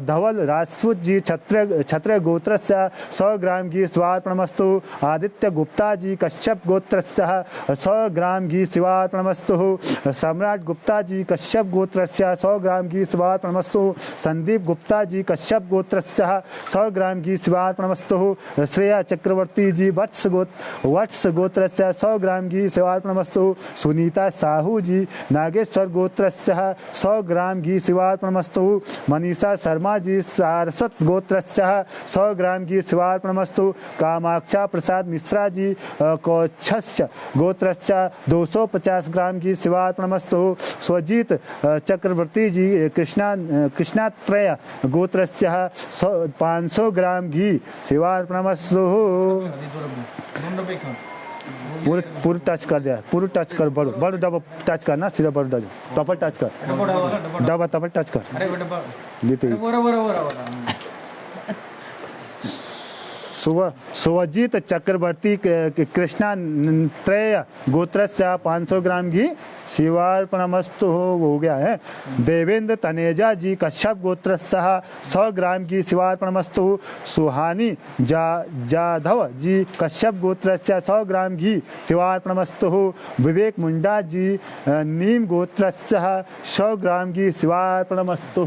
धवल राजपूत जी क्षत्रिय गोत्रस्य 100 ग्राम घी शिवार्पणमस्तु। आदित्य गुप्ता जी कश्यप गोत्रस्य 100 ग्राम घी शिवार्पणमस्तु। सम्राट गुप्ता जी कश्यप गोत्रस्य 100 ग्राम घी शिवार्पणमस्तु। संदीप गुप्ता जी कश्यप गोत्रस्य 100 ग्राम घी शिवार्पणमस्तु। श्रेया चक्रवर्ती जी वत्स गोत्रस्य 100 ग्राम घी शिवार्पणमस्तु। सुनीता साहू जी नागेश्वर गोत्रस्य 100 ग्राम घी शिवार्पणमस्तु। मनीषा शर्मा जी सारस्वत गोत्रस्य 100 ग्राम घी शिवार्पणमस्तु। कामाक्षा प्रसाद मिश्रा जी कौच्छस्य गोत्रस्य 250 ग्राम घी शिवार्पणमस्तु। स्वजीत चक्रवर्ती जी कृष्णात्रय गोत्रस्य 500 ग्राम घी शिवार्पणमस्तु। पूरा टच कर दिया, पूरा टच कर, बड़ो डबल टच करना, सीधा बड़ो डबल टच कर, डबल टच कर सुवजीत चक्रवर्ती कृष्णा त्रय गोत्रस्य 500 ग्राम घी शिवार्पणमस्तु हो गया है। देवेंद्र तनेजा जी कश्यप गोत्रस्य 100 ग्राम घी शिवार्पणमस्तु। सुहानी जाधव जी कश्यप गोत्रस्य 100 ग्राम घी शिवार्पणमस्तु। विवेक मुंडा जी नीम गोत्रस्य 100 ग्राम घी शिवार्पणमस्तु।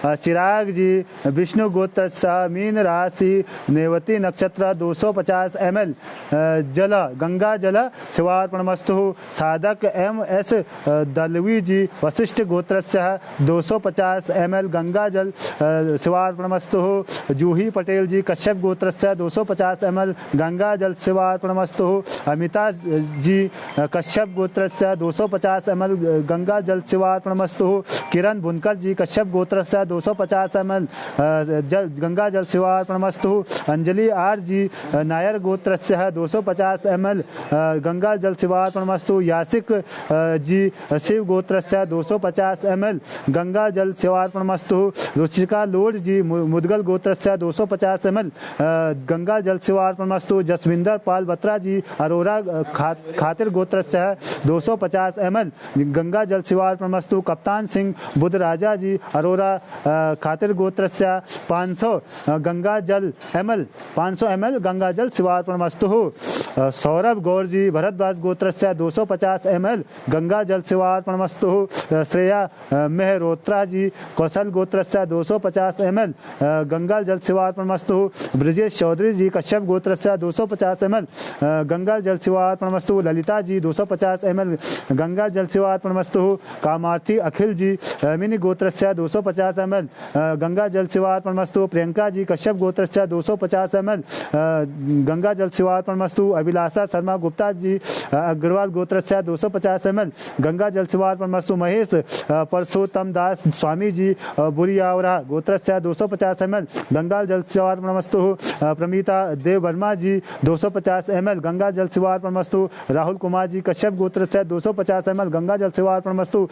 चिराग जी विष्णु गोत्र मीन राशि नेवती नक्षत्र 250 ml जल गंगा जल शिवार्पणमस्तु। साधक MS दलवी जी वशिष्ठ गोत्र 250 ml गंगा जल शिवार्पणमस्तु। जूही पटेल जी कश्यप गोत्र 250 ml गंगा जल शिवार्पणमस्तु। अमिता जी कश्यप गोत्र 250 ml गंगा जल शिवार्पणमस्तु। किरण बुनकर जी कश्यप गोत्र 250 ml गंगा जल शिवार्पणमस्तु। अंजलि आर जी नायर गोत्र 250 ml गंगा जल शिवार्पणमस्तु। यासिक जी शिव गोत्र 250 ml गंगा जल शिवार्पणमस्तु। रुचिका लोड जी मुदगल गोत्र 250 ml गंगा जल शिवार्पणमस्तु। जसविंदर पाल बत्रा जी अरोरा खातिर गोत्र 250 ml गंगा जल शिवार्पणमस्तु। कप्तान सिंह बुद्ध राजा जी अरोरा खातिर गोत्र 500 गंगा जल ml गंगा जल शिवार्पणमस्तु। सौरभ गौर जी भरद्वाज गोत्र 250 ml गंगा जल शिवार्पणमस्तु। श्रेया मेहरोत्रा जी कौशल गोत्र 250 ml गंगा जल शिवार्पणमस्तु। ब्रजेश चौधरी जी कश्यप गोत्र 250 ml गंगा जल शिवार्पणमस्तु। ललिता जी 250 ml गंगा जल शिवार्पणमस्तु। कामार्थी अखिल जी मिनी गोत्र 250 ml गंगा जल शिवार्पणमस्तु। प्रियंका जी कश्यप गोत्र 250 ml गंगा जल शिवार्पणमस्तु। अभिलाषा शर्मा गुप्ता जी अग्रवाल गोत्रस्य 250 ml गंगा जल सेवा अर्पणमस्तु। महेश परसोत्तम दास स्वामी जी बुरियावरा गोत्रस्य 250 ml गंगा जल सेवा अर्पणमस्तु। प्रमीता देव वर्मा जी 250 ml गंगा जल सेवा अर्पणमस्तु। राहुल कुमार जी कश्यप गोत्रस्य 250 ml गंगा जल सेवा अर्पणमस्तु।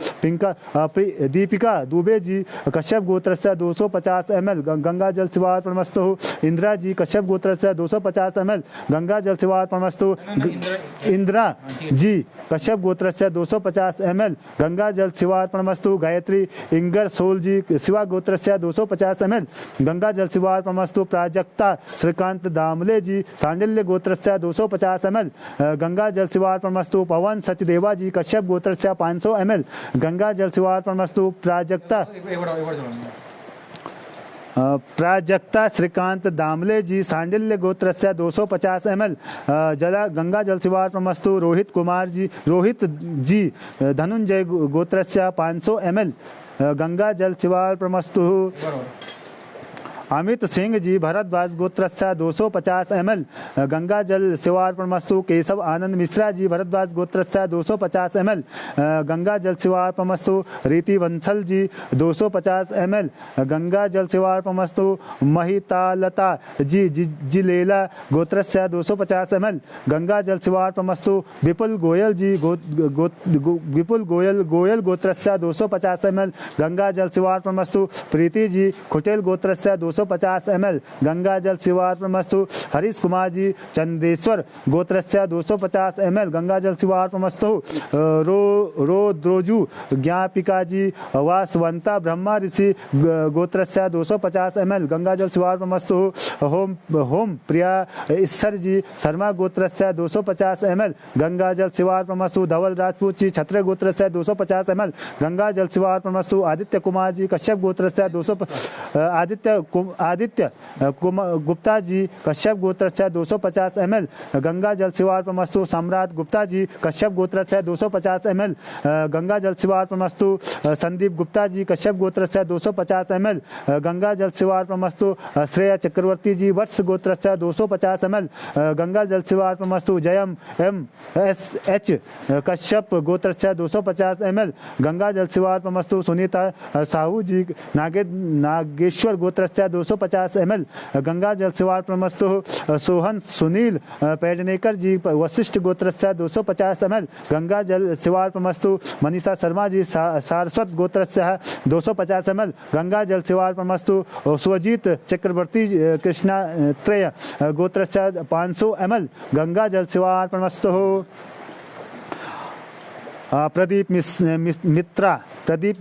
दीपिका दुबे जी कश्यप गोत्रस्य 250 ml गंगा जल सेवा अर्पणमस्तु। इंदिरा जी कश्यप गोत्रस्य 250 ml गंगा जल सेवा अर्पणमस्तु। इंदिरा जी कश्यप गोत्रस्य 250 ml गंगा जल सेवा अर्पणमस्तु। गायत्री इंगर सोल जी शिवा गोत्रस्य 250 ml गंगा जल सेवा अर्पणमस्तु। प्राजक्ता श्रीकांत दामले जी सांडिल्य गोत्रस्य 250 ml गंगा जल सेवा अर्पणमस्तु। पवन सचदेवा जी कश्यप गोत्रस्य 500 ml गंगा जल सेवा अर्पणमस्तु। प्राजक्ता श्रीकांत दामले जी सांडिल्य गोत्रस्य 250 ml गंगा जल सेवा अर्पणमस्तु। रोहित जी धनुंजय गोत्रस्य 500 ml गंगा जल सेवा अर्पणमस्तु। अमित सिंह जी भरद्वाज गोत्रस्य 250 ml गंगा जल सेवा अर्पणमस्तु। केशव आनंद मिश्रा जी भरद्वाज गोत्रस्य 250 ml गंगा जल सेवा अर्पणमस्तु। रीति वंसल जी 250 ml गंगा जल सेवा अर्पणमस्तु। महितालता जी जिलेला गोत्रस्य 250 ml गंगा जल सेवा अर्पणमस्तु। विपुल गोयल गोत्रस्य 250 ml गंगा जल सेवा अर्पणमस्तु। प्रीति जी खुटेल गोत्रस्य 250 ml गंगा जल सेवा अर्पणमस्तु। हरीश कुमार जी चंदेश्वर गोत्रस्य 250 ml गंगा जल सेवा अर्पणमस्तु। रोद्रोजु ज्ञापिका जी वासवंता ब्रह्मा ऋषि गोत्रस्य 250 ml गंगा जल सेवा अर्पणमस्तु। होम प्रिया ईश्वर जी शर्मा गोत्रस्य 250 ml गंगा जल सेवा अर्पणमस्तु। धवल राजपूत जी छत्र गोत्रस्य 250 ml गंगा जल सेवा अर्पणमस्तु। आदित्य कुमार जी कश्यप गोत्रस्य आदित्य गुप्ता जी कश्यप गोत्रस्य 250 ml गंगा जल सेवा अर्पणमस्तु। सम्राट गुप्ता जी कश्यप गोत्रस्य 250 ml गंगा जल सेवा अर्पणमस्तु। संदीप गुप्ता जी कश्यप गोत्रस्य 250 ml गंगा जल सेवा अर्पणमस्तु। श्रेया चक्रवर्ती जी वत्स गोत्रस्य 250 ml गंगा जल सेवा अर्पणमस्तु। जयम MSH कश्यप गोत्रस्य 250 ml गंगा जल सेवा अर्पणमस्तु। सुनीता साहू जी नागेश्वर गोत्रस्य 250 ml गंगा जल सेवा अर्पणमस्तु। सोहन सुनील पेडनेकर जी वशिष्ठ गोत्रस्य 250 ml गंगा जल सेवा अर्पणमस्तु। मनीषा शर्मा जी सारस्वत गोत्रस्य 250 ml गंगा जल सेवा अर्पणमस्तु। स्वजीत चक्रवर्ती कृष्णा त्रय गोत्रस्य 500 ml गंगा जल सेवा अर्पणमस्तु। प्रदीप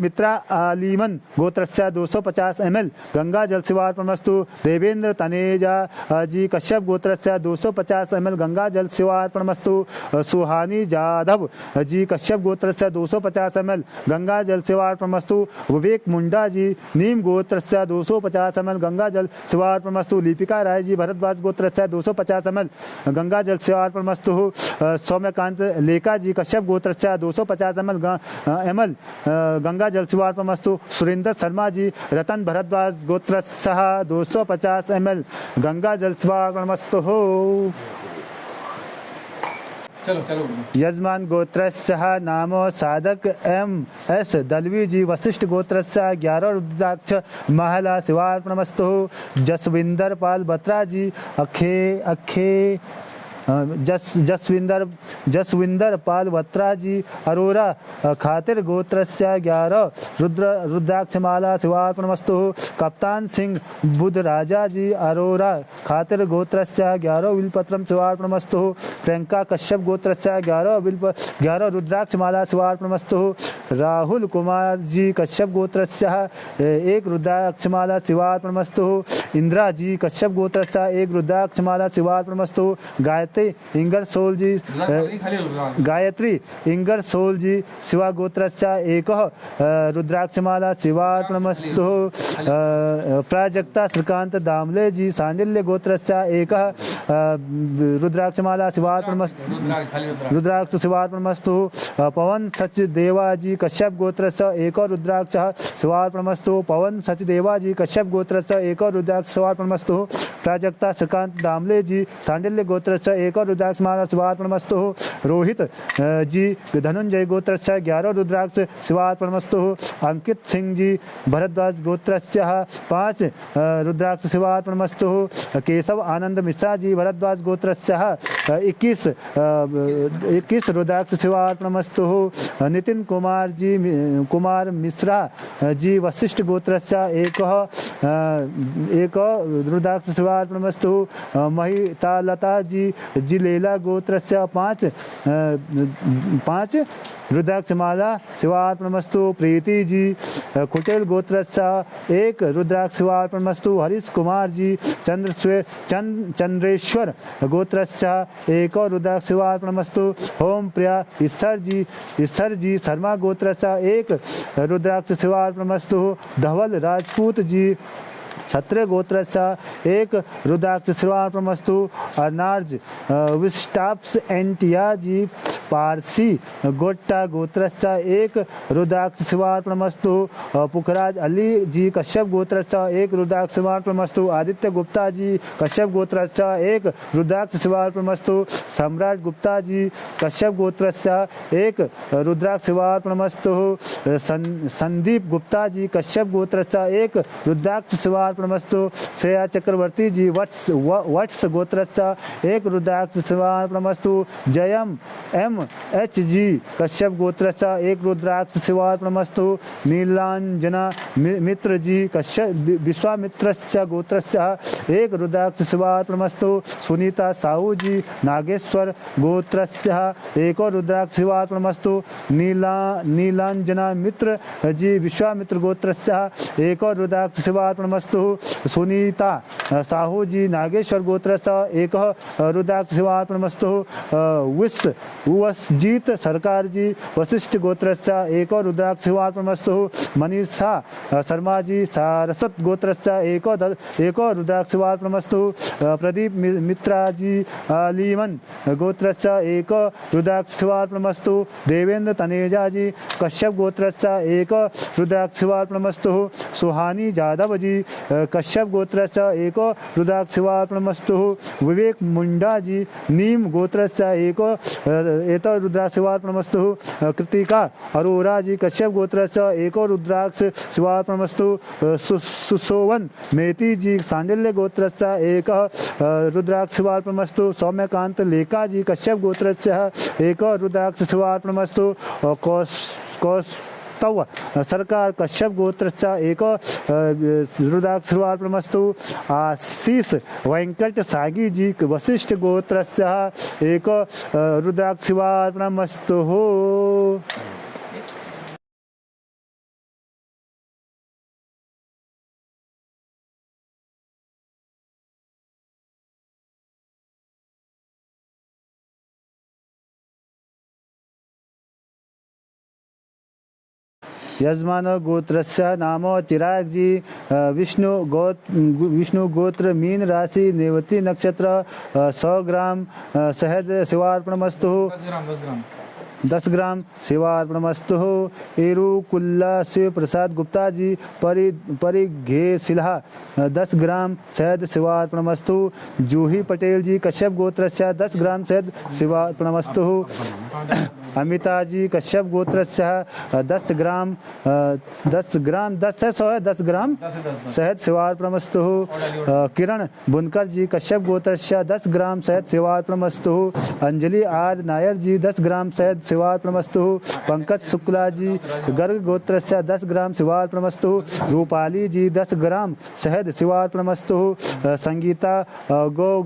मित्रा आलीमन गोत्रस्य 250 ml गंगा जल सेवा अर्पणमस्तु। देवेंद्र तनेजा जी कश्यप गोत्रस्य 250 ml गंगा जल सेवा अर्पणमस्तु। सुहानी जाधव जी कश्यप गोत्रस्य 250 ml गंगा जल सेवा अर्पणमस्तु। विवेक मुंडा जी नीम गोत्रस्य 250 ml गंगा जल सेवा अर्पणमस्तु। लिपिका राय जी भरद्वाज गोत्रस्य 250 ml गंगा जल सेवा अर्पणमस्तु। सौम्यकांत लेखा जी कश्यप गोत्रस्य 250 ml गंगा जल सेवा अर्पणमस्तु। सुरेंद्र शर्मा जी रतन भरद्वाज गोत्रस्य 250 ml गंगा जल सेवा अर्पणमस्तु। यजमान गोत्रस्य नामो साधक MS दलवी जी वशिष्ठ गोत्रस्य 11 रुद्राक्ष महला सेवा अर्पणमस्तु। जसविंदर पाल बत्रा जी जसविंदर पाल बत्रा जी अरोरा खातिर गोत्रस्य 11 रुद्राक्षमाला सेवा अर्पणमस्तु। कप्तान सिंह बुध राजा जी अरोरा खातिर गोत्रस्य 11 बिल्पत्रम सेवा अर्पणमस्तु। प्रियंका कश्यप गोत्रस्य 11 रुद्राक्षमाला सेवा अर्पणमस्तु। राहुल कुमार जी कश्यप गोत्रस्य 1 रुद्राक्षमाला सेवा अर्पणमस्तु। इंदिरा जी कश्यप गोत्रस्य 1 रुद्राक्षमाला सेवा अर्पणमस्तु। गायत्री इंगर सोल जी शिवा गोत्रस्य 1 रुद्राक्षमाला सेवा अर्पणमस्तु। प्राजक्ता श्रीकांत दामले जी सांडिल्य गोत्रस्य 1 रुद्राक्षमाला शिवार्पणमस्तु। रुद्राक्ष खाली रुद्राक्ष रुद्राक्ष शिवार्पणमस्तु। पवन सचदेवाजी कश्यप गोत्रस्य एको रुद्राक्षः शिवार्पणमस्तु। पवन सचदेवाजी कश्यप गोत्रस्य एको रुद्राक्ष शिवार्पणमस्तु। प्राजक्ता श्रीकांत दामले जी सांडिल्य गोत्रस्य एको रुद्राक्षमाला शिवार्पणमस्तु। रोहित जी धनुंजय गोत्रस्य 11 रुद्राक्ष शिवार्पणमस्तु। अंकित सिंह जी भरद्वाज गोत्रस्य 5 रुद्राक्ष शिवार्पणमस्तु। केशव आनंद मिश्रा जी भरद्वाज गोत्रस्य 21 रुद्राक्ष शिवार्पणमस्तु। नितिन कुमार मिश्रा जी वशिष्ठ गोत्रस्य एक रुद्राक्ष शिवार्पणमस्तु। महितालता जी लेला गोत्रस्य 5 रुद्राक्षमाला शिवार्पणमस्तु। प्रीति जी कुटेल गोत्रस्य 1 रुद्राक्ष शिवार्पणमस्तु। हरीश कुमार जी चंद्रेश्वर गोत्रस्य 1 रुद्राक्ष शिवार्पणमस्तु। ओम प्रिया ईश्वर जी शर्मा गोत्रस्य 1 रुद्राक्ष शिवार्पणमस्तु। धवल राजपूत जी क्षत्रिय गोत्रस्य 1 रुद्राक्ष शिवार्पणमस्तु। अर्नार्ज विस्टाप्स एंटिया जी पारसी गोट्टा गोत्रस्य 1 रुद्राक्ष शिवार्पणमस्तु। पुखराज अली जी कश्यप गोत्रस्य 1 रुद्राक्ष शिवार्पणमस्तु। आदित्य गुप्ता जी कश्यप गोत्रस्य 1 रुद्राक्ष शिवार्पणमस्तु। सम्राट गुप्ता जी कश्यप गोत्रस्य 1 रुद्राक्ष शिवार्पणमस्तु। संदीप गुप्ता जी कश्यप गोत्रस्य 1 रुद्राक्ष शिवार्पणमस्तु। श्रेया चक्रवर्ती जी वत्स गोत्रस्य 1 रुद्राक्ष शिवार्पणमस्तु। जयम एच जी कश्यप गोत्रस्य 1 रुद्राक्ष शिवार्पणमस्तु। नीलांजना मित्र जी कश्यप विश्वामित्रस्य गोत्रस्य 1 रुद्राक्ष शिवार्पणमस्तु। सुनीता साहू जी नागेश्वर गोत्रस्य 1 रुद्राक्ष शिवार्पणमस्तु। नीलांजना मित्र जी विश्वामित्र गोत्रस्य 1 रुद्राक्ष शिवार्पणमस्तु। सुनीता साहू जी नागेश्वर गोत्रस्य 1 रुद्राक्ष शिवार्पणमस्तु। जीत सरकार जी वशिष्ठ गोत्रस्य 1 रुद्राक्ष शिवार्पणमस्तु। मनीषा शर्मा जी सारस्वत गोत्रस्य 1 रुद्राक्ष शिवार्पणमस्तु। प्रदीप मित्रा जी लीमन गोत्रस्य 1 रुद्राक्ष शिवार्पणमस्तु। देवेंद्र तनेजा जी कश्यप गोत्रस्य 1 रुद्राक्ष शिवार्पणमस्तु। सुहानी जाधव जी कश्यप गोत्रस्य 1 रुद्राक्ष शिवार्पणमस्तु। विवेक मुंडा जी नीम गोत्रस्य 1 रुद्राक्ष शिवार्पणमस्तु। कृतिका अरोरा जी कश्यप गोत्रस्य 1 रुद्राक्ष शिवार्पणमस्तु। सुशोवन मेती जी सांडिल्य गोत्रस्य 1 रुद्राक्ष शिवार्पणमस्तु। सौम्यकांत लेखा जी कश्यप गोत्रस्य 1 रुद्राक्ष शिवार्पणमस्तु। कौस्तव सरकार कश्यप गोत्रस्य 1 रुद्राक्ष शिवार्पणमस्तु। आशीष वेंकट सागी जी वशिष्ठ गोत्रस्य 1 रुद्राक्ष शिवार्पणमस्तु। यजमान गोत्रस्य नाम चिराग जी विष्णु गोत्र मीन राशि नेवती नक्षत्र 100 ग्राम शहद शिवार्पणमस्तु। 10 ग्राम शिवार्पणमस्तु। एरुकुल्ला शिव प्रसाद गुप्ता जी परिघे सिल्हा 10 ग्राम शहद शिवार्पणमस्तु। जूही पटेल जी कश्यप गोत्रस्य 10 ग्राम शहद शिवार्पणमस्तु। अमिता जी कश्यप गोत्रस्य 10 ग्राम 10 ग्राम शहद शिवार्पणमस्तु। किरण बुनकर जी कश्यप गोत्रस्य 10 ग्राम शहद शिवार्पणमस्तु। अंजलि आर नायर जी 10 ग्राम शहद शिवार्पणमस्तु। पंकज शुक्ला जी गर्ग गोत्रस्य 10 ग्राम शिवार्पणमस्तु। रूपाली जी 10 ग्राम शहद शिवार्पणमस्तु। संगीता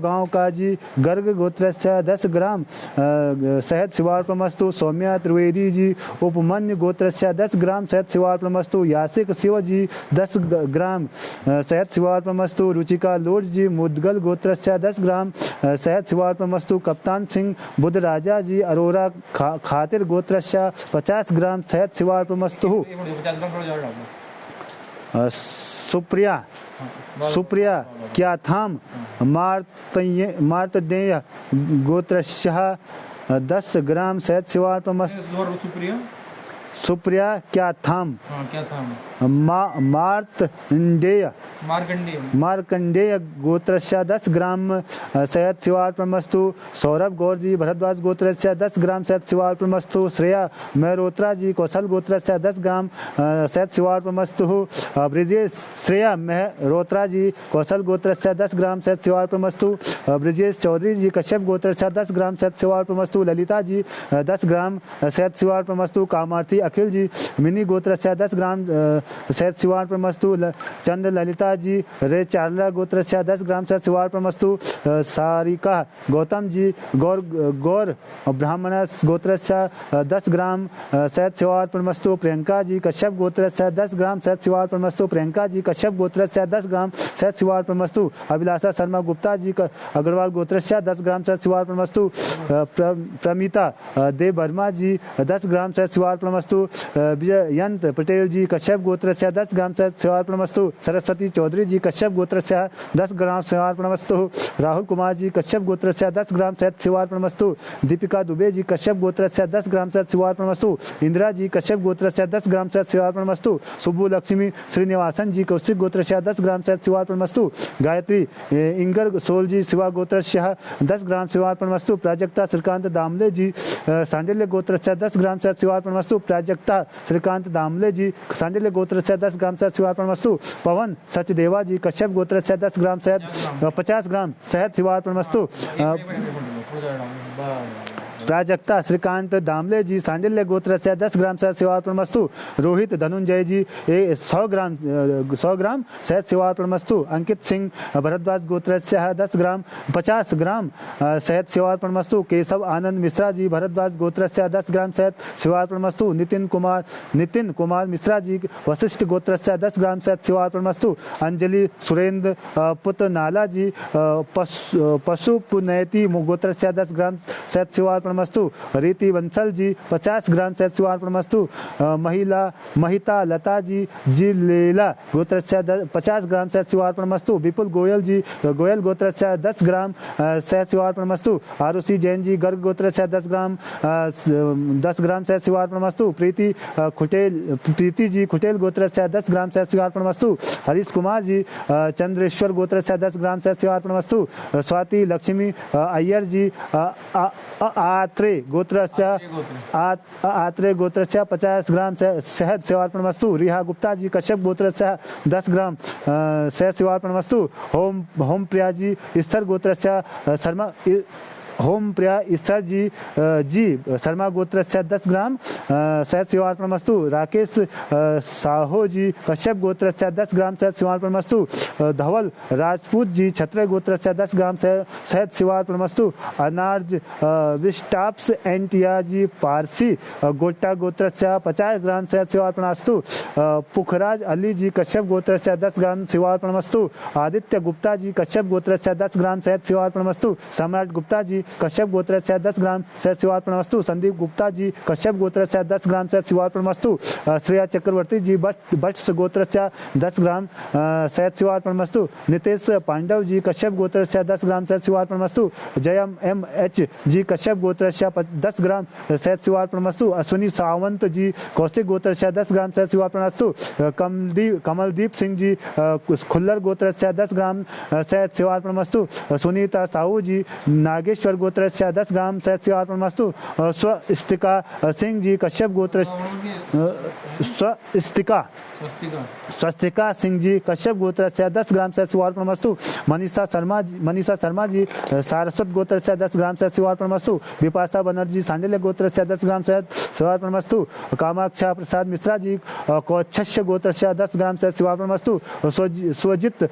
गाँव का जी गर्ग गोत्रस्य 10 ग्राम शहद शिवार्पणमस्तु। सौम्या त्रिवेदी जी उपमन्यु गोत्रस्य 10 ग्राम शहद शिवार्पणमस्तु। यासिक शिव जी 10 ग्राम शहद शिवार्पणमस्तु। रुचिका लोड जी मुदगल गोत्रस्य 10 ग्राम शहद शिवार्पणमस्तु। कप्तान सिंह बुद्ध राजा जी अरोरा खातिर गोत्रस्य 50 ग्राम शहद शिवार्पणमस्तु। सुप्रिया सुप्रिया क्याथाम मार्तंडेय गोत्रस्यः 10 ग्राम शहद शिवार्पणमस्तु। सुप्रिया सुप्रिया क्याथाम क्या था मार्कंडेय गोत्रस्य 10 ग्राम शहद शिवार्पणमस्तु। सौरभ गौर जी भरद्वाज गोत्रस्य 10 ग्राम शहद शिवार्पणमस्तु। श्रेया मेहरोत्रा जी कौशल गोत्रस्य 10 ग्राम शहद शिवार्पणमस्तु। ब्रिजेश श्रेया मेहरोत्रा जी कौशल गोत्रस्य 10 ग्राम शहद शिवार्पणमस्तु। ब्रिजेश चौधरी जी कश्यप गोत्रस्य 10 ग्राम शहद शिवार्पणमस्तु। ललिता जी 10 ग्राम शहद शिवार्पणमस्तु। कामार्थी अखिल जी मिनी गोत्रस्य 10 ग्राम शहद शिवार्पणमस्तु। चंद्र ललिता जी रे चार्ला गोत्रस्य 10 ग्राम शहद शिवार्पणमस्तु। सारिका गौतम जी गौर ब्राह्मण गोत्रस्य 10 ग्राम शहद शिवार्पणमस्तु। प्रियंका जी कश्यप गोत्रस्य 10 ग्राम शहद शिवार्पणमस्तु। प्रियंका जी कश्यप गोत्रस्य 10 ग्राम शहद शिवार्पणमस्तु। अभिलाषा शर्मा गुप्ता जी अग्रवाल गोत्रस्य 10 ग्राम शहद शिवार्पणमस्तु। प्रमिता देव वर्मा जी 10 ग्राम शहद शिवार्पणमस्तु। विजयंत पटेल जी कश्यप गोत्रस्य 10 ग्राम शहद शिवार्पणमस्तु। सरस्वती चौधरी जी कश्यप गोत्रस्य 10 ग्राम शिवार्पणमस्तु। राहुल कुमार जी कश्यप गोत्रस्य 10 ग्राम शहद शिवार्पणमस्तु। दीपिका दुबे जी कश्यप गोत्रस्य 10 ग्राम शहद शिवार्पणमस्तु। इंदिरा जी कश्यप गोत्रस्य 10 ग्राम शहद शिवार्पणमस्तु। सुब्बू लक्ष्मी श्रीनिवासन जी कौशिक गोत्रस्य 10 ग्राम शहद शिवार्पणमस्तु। गायत्री इंगर सोल जी शिवा गोत्रस्य 10 ग्राम शिवार्पणमस्तु। प्राजक्ता श्रीकांत दामले जी सांडिल्य गोत्रस्य 10 ग्राम शहद शिवार्पणमस्तु। प्राजक्ता श्रीकांत दामले जी सांडिल्य गोत्रस्य 10 ग्राम शहद शिवार्पणमस्तु। पवन सचदेवा जी कश्यप गोत्रस्य 10 ग्राम शहद 50 ग्राम शहद शिवार्पणमस्तु। प्राजक्ता श्रीकांत दामले जी सांडिल्य गोत्रस्य 10 ग्राम शहद शिवार्पणमस्तु। रोहित धनुंजय जी 100 ग्राम शहद शिवार्पणमस्तु। अंकित सिंह भरद्वाज गोत्रस्य 10 ग्राम 50 ग्राम शहद शिवार्पणमस्तु। केशव आनंद मिश्रा जी भरद्वाज गोत्रस्य 10 ग्राम शहद शिवार्पणमस्तु। नितिन कुमार मिश्रा जी वशिष्ठ गोत्रस्य 10 ग्राम शहद शिवार्पणमस्तु। अंजलि सुरेंद्र पुतनाला जी पशुपुनैति गोत्रस्य 10 ग्राम शहद शिवार्पणमस्तु। रीति बंसल जी 50 ग्राम शहद शिवार्पणमस्तु। महिता लता जी लेला गोत्रस्य 50 ग्राम शहद शिवार्पणमस्तु। विपुल गोयल जी गोयल गोत्रस्य 10 ग्राम शहद शिवार्पणमस्तु। आरुषि जैन जी गर्ग गोत्रस्य 10 ग्राम शहद शिवार्पणमस्तु। प्रीति जी खुटेल गोत्रस्य 10 ग्राम शहद शिवार्पणमस्तु। हरीश कुमार जी चंद्रेश्वर गोत्रस्य 10 ग्राम शहद शिवार्पणमस्तु। स्वाति लक्ष्मी अय्यर जी आत्रे गोत्रस्य 50 ग्राम शहद शिवार्पणमस्तु। रिहा गुप्ता जी कश्यप गोत्रस्य 10 ग्राम शहद शिवार्पणमस्तु। होम प्रिया जी ईश्वर गोत्रस्य होम प्रिया ईश्वर जी शर्मा गोत्रस्य 10 ग्राम शहद शिवार्पणमस्तु। राकेश साहो जी कश्यप गोत्रस्य 10 ग्राम शहद शिवार्पणमस्तु। धवल राजपूत जी छत्र गोत्रस्य 10 ग्राम शहद शिवार्पणमस्तु। अनार्ज विस्टाप्स एंटिया जी पारसी गोट्टा गोत्रस्य 50 ग्राम शहद शिवार्पणमस्तु। पुखराज अली जी कश्यप गोत्रस्य 10 ग्राम शिवार्पणमस्तु। आदित्य गुप्ता जी कश्यप गोत्रस्य 10 ग्राम शहद शिवार्पणमस्तु। सम्राट गुप्ता जी कश्यप गोत्रस्य 10 ग्राम शहद शिवार्पणमस्तु। संदीप गुप्ता जी कश्यप गोत्रस्य 10 ग्राम शहद शिवार्पणमस्तु। श्रेया चक्रवर्ती जी भट्ट गोत्रस्य 10 ग्राम शहद शिवार्पणमस्तु। नितेश पांडव जी कश्यप गोत्रस्य 10 ग्राम शहद शिवार्पणमस्तु। जयम एच जी कश्यप गोत्रस्य 10 ग्राम शहद शिवार्पणमस्तु। अश्विनी सावंत जी कौशिक गोत्रस्य 10 ग्राम शहद शिवार्पणमस्तु। कमलदीप सिंह जी खुल्लर गोत्रस्य 10 ग्राम शहद शिवार्पणमस्तु। सुनीता साहू जी नागेश्वर गोत्रस्य 10 ग्राम शहद शिवार्पणमस्तु। स्वस्तिका सिंह जी कश्यप गोत्र स्वस्तिका सिंह जी कश्यप गोत्रस्य 10 ग्राम शहद शिवार्पणमस्तु। मनीषा शर्मा जी सारस्वत गोत्रस्य 10 ग्राम शहद शिवार्पणमस्तु। विपाशा बनर्जी सांडिल्य गोत्रस्य 10 ग्राम शहद शिवार्पणमस्तु। कामाक्षा प्रसाद मिश्रा जी कौच्छस्य गोत्रस्य 10 ग्राम शहद शिवार्पणमस्तु। स्वजित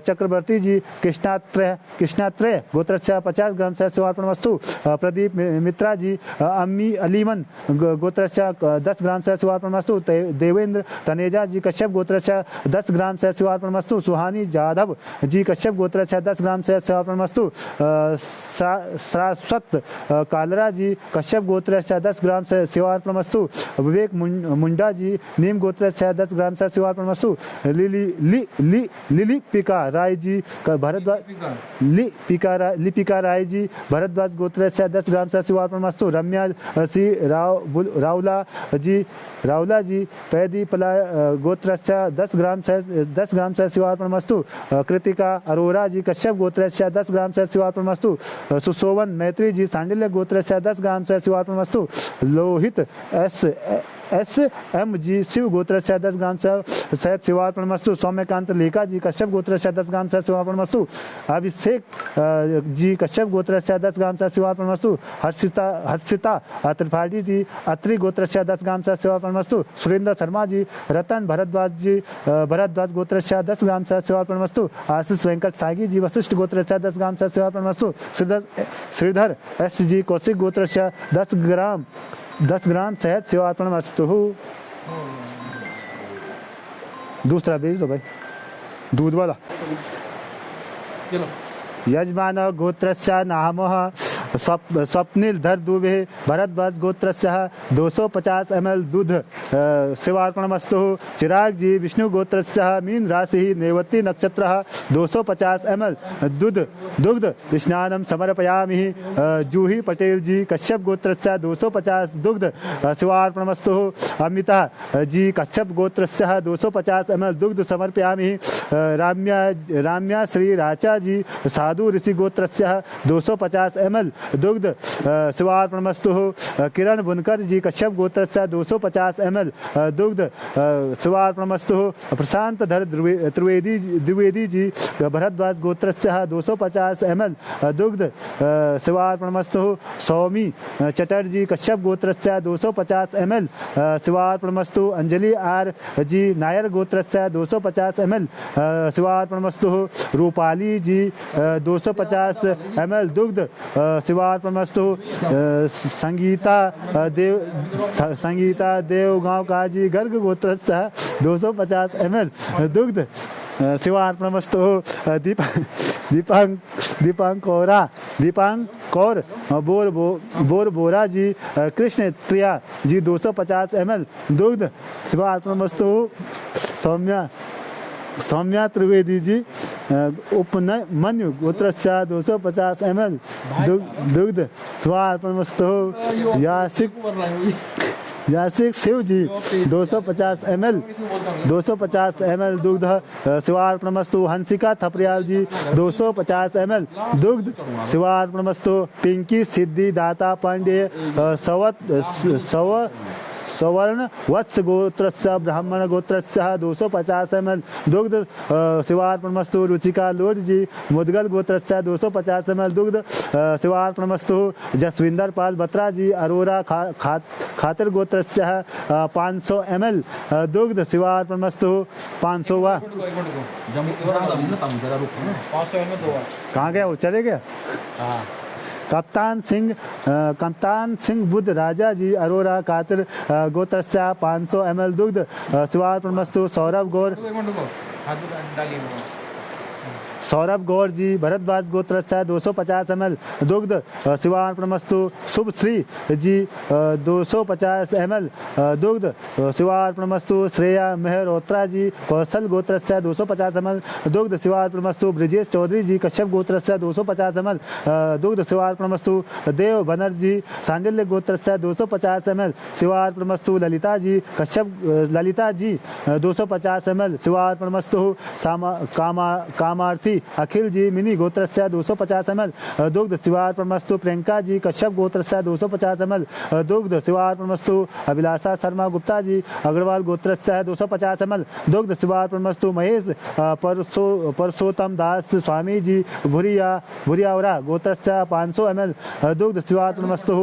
चक्रवर्ती जी कृष्णात्रय गोत्रस्य 50 ग्राम शहद शिवार्पणमस्तु। प्रदीप मित्रा जी अम्मी अलीमन गोत्रस्य 10 ग्राम शहद शिवार्पणमस्तु। देवेंद्र तनेजा जी कश्यप गोत्रस्य 10 ग्राम से शिवार्पणमस्तु। सुहानी जाधव जी कश्यप गोत्रस्य 10 ग्राम से शिवार्पणमस्तु। शाश्वत कालरा जी कश्यप गोत्रस्य 10 ग्राम से शिवार्पणमस्तु। विवेक मुंडा जी नीम गोत्रस्य 10 ग्राम से शिवार्पणमस्तु। लिपिका राय जी लिपिका राय जी भरद्वाज गोत्रस्य 10 ग्राम से शिवार्पणमस्तु। रम्या सी रावला जी पैदी पला गोत्रस्य 10 ग्राम से शिवार्पणमस्तु। कृतिका अरोरा जी कश्यप गोत्रस्य 10 ग्राम से शिवार्पणमस्तु। सुशोभन मैत्री जी सांडिल्य गोत्रस्य 10 ग्राम से शिवार्पणमस्तु। लोहित एस एम जी शिव गोत्रस्य 10 ग्राम से शिवार्पणमस्तु। सौम्यकांत लेखा जी कश्यप गोत्रस्य 10 ग्राम से शिवार्पणमस्तु। अभिषेक जी कश्यप गोत्रस्य 10 ग्राम से शिवार्पणमस्तु। हर्षिता त्रिपाठी जी अत्रि गोत्रस्य 10 ग्राम से शिवार्पणमस्तु। सुरेंद्र शर्मा जी रतन भरद्वाज गोत्रस्य 10 ग्राम से शिवार्पणमस्तु। आशीष वेंकट सागी जी वशिष्ठ गोत्रस्य 10 ग्राम से शिवार्पणमस्तु। श्रीधर एस जी कौशिक गोत्रस्य 10 ग्राम सहित शिवार्पणमस्तु। दूसरा भेज दो भाई, दूध वाला। यजमान गोत्रस्य नामः स्वप्निल धर दुबे भरद्वाज गोत्रस्य 250 ml दूध शिवार्पणमस्तु। चिराग जी विष्णु गोत्रस्य मीन राशि नेवती नक्षत्र 250 ml दुग्ध स्नानं समर्पयामि। जूही पटेल जी कश्यप गोत्रस्य 250 दुग्ध शिवार्पणमस्तु। अमिता जी कश्यप गोत्रस्य 250 ml दुग्ध समर्पयामि। राम्या श्री राचा जी साधु ऋषि गोत्रस्य 250 ml दुग्ध शिवार्पणमस्तु। किरण बुनकर जी कश्यप गोत्रस्य 250 ml दुग्ध शिवार्पणमस्तु। प्रशांत धर द्विवेदी जी भरद्वाज गोत्रस्य 250 ml दुग्ध शिवार्पणमस्तु। सौमी चटर्जी कश्यप गोत्रस्य 250 ml शिवार्पणमस्तु। अंजलि आर जी नायर गोत्रस्य 250 ml शिवार्पणमस्तु। रूपाली जी 250 ml दुग्ध शिवार्पणमस्तु। संगीता देवगांव का जी गर्ग गोत्रस्य 250 ml दुग्ध शिवार्पणमस्तु। दीपांकौर बोरा जी कृष्ण प्रिया जी 250 ml दुग्ध शिवार्पणमस्तु। सौम्या त्रिवेदी जी उपमन्यु गोत्रस्य 250 ml दुग्ध शिवार्पणमस्तु। यासिक शिव जी 250 ml दुग्ध शिवार्पणमस्तु। हंसिका थपरियाल जी 250 ml दुग्ध शिवार्पणमस्तु। पिंकी सिद्धि दाता पांडे सवर्ण वत्स गोत्रस्य ब्राह्मण गोत्रस्य 250 ml दुग्ध शिवार्पणमस्तु। रुचिका लोड जी मुदगल गोत्रस्य 250 ml दुग्ध शिवार्पणमस्तु। जसविंदर पाल बत्रा जी अरोरा खातिर गोत्रस्य 500 ml दुग्ध शिवार्पणमस्तु। 500वां कहाँ गया वो, चले गया। कप्तान सिंह बुद्ध राजा जी अरोरा कातिर गोत्रस्य 500 ml दुग्ध शिवार्पणमस्तु। सौरभ गौर जी भरद्वाज गोत्रस्य 250 ml दुग्ध शिवार्पणमस्तु। शुभ श्री जी 250 ml दुग्ध शिवार्पणमस्तु। श्रेया मेहरोत्रा जी कौशल गोत्रस्य 250 ml दुग्ध शिवार्पणमस्तु। ब्रजेश चौधरी जी कश्यप गोत्रस्य 250 ml दुग्ध शिवार्पणमस्तु। देव बनर्जी सांडिल्य गोत्रस्य 250 ml शिवार्पणमस्तु। ललिता जी 250 ml शिवार्पणमस्तु। कामार्थी अखिल जी मिनी गोत्रस्य 250 ml दुग्ध शिवार्पणमस्तु। प्रियंका जी कश्यप गोत्रस्य 250 ml दुग्ध शिवार्पणमस्तु। अभिलाषा शर्मा गुप्ता जी अग्रवाल गोत्रस्य 250 ml दुग्ध शिवार्पणमस्तु। महेश परसोत्तम दास स्वामी जी भुरियावरा गोत्रस्य 500 ml दुग्ध शिवार्पणमस्तु।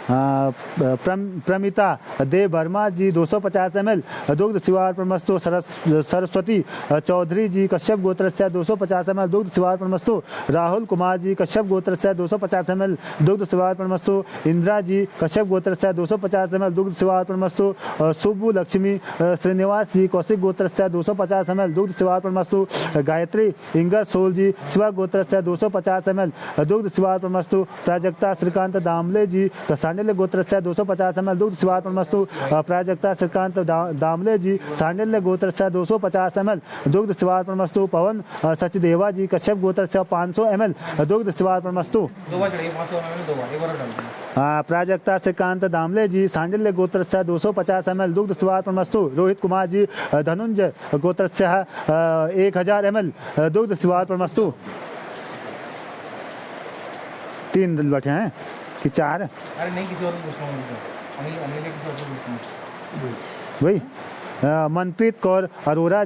प्रमिता देव वर्मा जी 250 ml दुग्ध शिवार्पणमस्तु। सरस्वती चौधरी जी कश्यप गोत्रस्य 250 ml दुग्ध शिवार्पणमस्तु। राहुल कुमार जी कश्यप गोत्रस्य 250 ml दुग्ध शिवार्पणमस्तु। इंदिरा जी कश्यप गोत्रस्य 250 ml दुग्ध शिवार्पणमस्तु। सुब्बू लक्ष्मी श्रीनिवास जी कौशिक गोत्रस्य 250 ml दुग्ध शिवार्पणमस्तु। गायत्री इंगर सोल जी शिवा गोत्रस्य 250 ml दुग्ध शिवार्पणमस्तु। प्राजक्ता श्रीकांत दामले जी सांडिल्य गोत्रस्य 250 ml दुग्ध शिवार्पणमस्तु। प्राजक्ता श्रीकांत दामले जी सांडिल्य गोत्रस्य 250 ml दुग्ध शिवार्पणमस्तु। पवन सचदेवा जी कश्यप गोत्रस्य 500 ml दुग्ध शिवार्पणमस्तु। प्राजक्ता श्रीकांत दामले जी सांडिल्य गोत्रस्य 250 ml दुग्ध शिवार्पणमस्तु। रोहित कुमार जी धनुंजय गोत्रस्य 1000 ml दुग्ध शिवार्पणमस्तु। 3 दिल बैठे हैं कि 4? अरे नहीं, किसी और को पूछना हूं, अनिल किसी और को पूछना हूं। वही मनप्रीत कौर अरोरा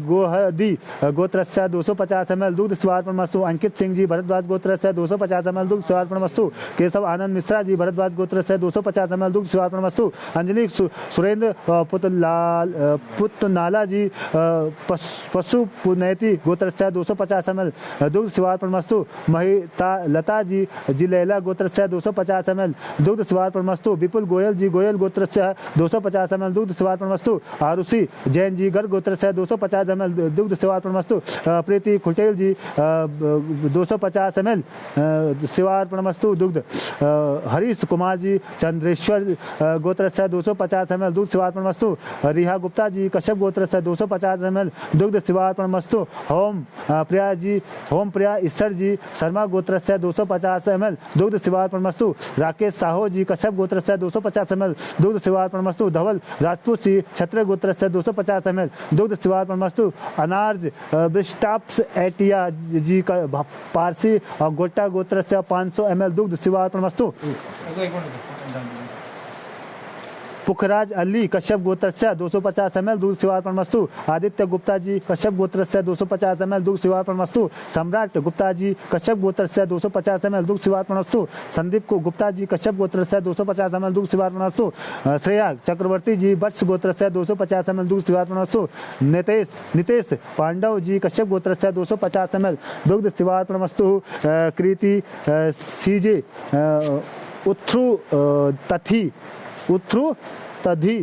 गोहदी गोत्रस्य 250 ml दुग्ध शिवार्पणमस्तु। अंकित सिंह जी भरद्वाज गोत्रस्य 250 ml दुग्ध शिवार्पणमस्तु। केशव आनंद मिश्रा जी भरद्वाज गोत्रस्य 250 ml दुग्ध शिवार्पणमस्तु। अंजलि सुरेंद्र पुतनाला जी पशु पुनैती गोत्रस्य 250 ml दुग्ध शिवार्पणमस्तु। महिता लता जी जिलेला गोत्रस्य 250 ml दुग्ध शिवार्पणमस्तु। विपुल गोयल जी गोयल गोत्रस्य 250 ml दुग्ध शिवार्पणमस्तु। आरुषि जैन जी गर्ग गोत्रस्य 250 ml दुग्ध शिवार्पणमस्तु। प्रीति खुटेल जी 250 ml शिवार्पणमस्तु दुग्ध। हरीश कुमार जी चंद्रेश्वर गोत्रस्य 250 ml दुग्ध शिवार्पणमस्तु। रिहा गुप्ता जी कश्यप गोत्रस्य 250 ml दुग्ध शिवार्पणमस्तु। होम प्रिया ईश्वर जी शर्मा गोत्रस्य 250 ml दुग्ध शिवार्पणमस्तु। राकेश साहो जी कश्यप गोत्रस्य 250 ml दुग्ध शिवार्पणमस्तु। धवल राजपूत जी छत्र गोत्रस्य 250 ml दुग्ध शिवार्पणमस्तु। अनार्ज बिस्टाप्स एटिया जी का पारसी और गोटा गोत्रस्य 500 ml दुग्ध शिवार्पणमस्तु। पुखराज अली कश्यप गोत्रस्य 250 ml दुग्ध शिवार्पणमस्तु। आदित्य गुप्ता जी कश्यप गोत्रस्य 250 ml दुग्ध शिवार्पणमस्तु। सम्राट गुप्ता जी कश्यप गोत्रस्य 250 ml दुग्ध शिवार्पणमस्तु। संदीप को गुप्ता जी कश्यप गोत्रस्य 250 ml दुग्ध शिवार्पणमस्तु। श्रेया चक्रवर्ती जी बट्स गोत्रस्य 250 ml दुग्ध शिवार्पणमस्तु। नितेश पांडव जी कश्यप गोत्रस्य 250 ml दुग्ध शिवार्पणमस्तु। कृति सीजे उथ्रु तधी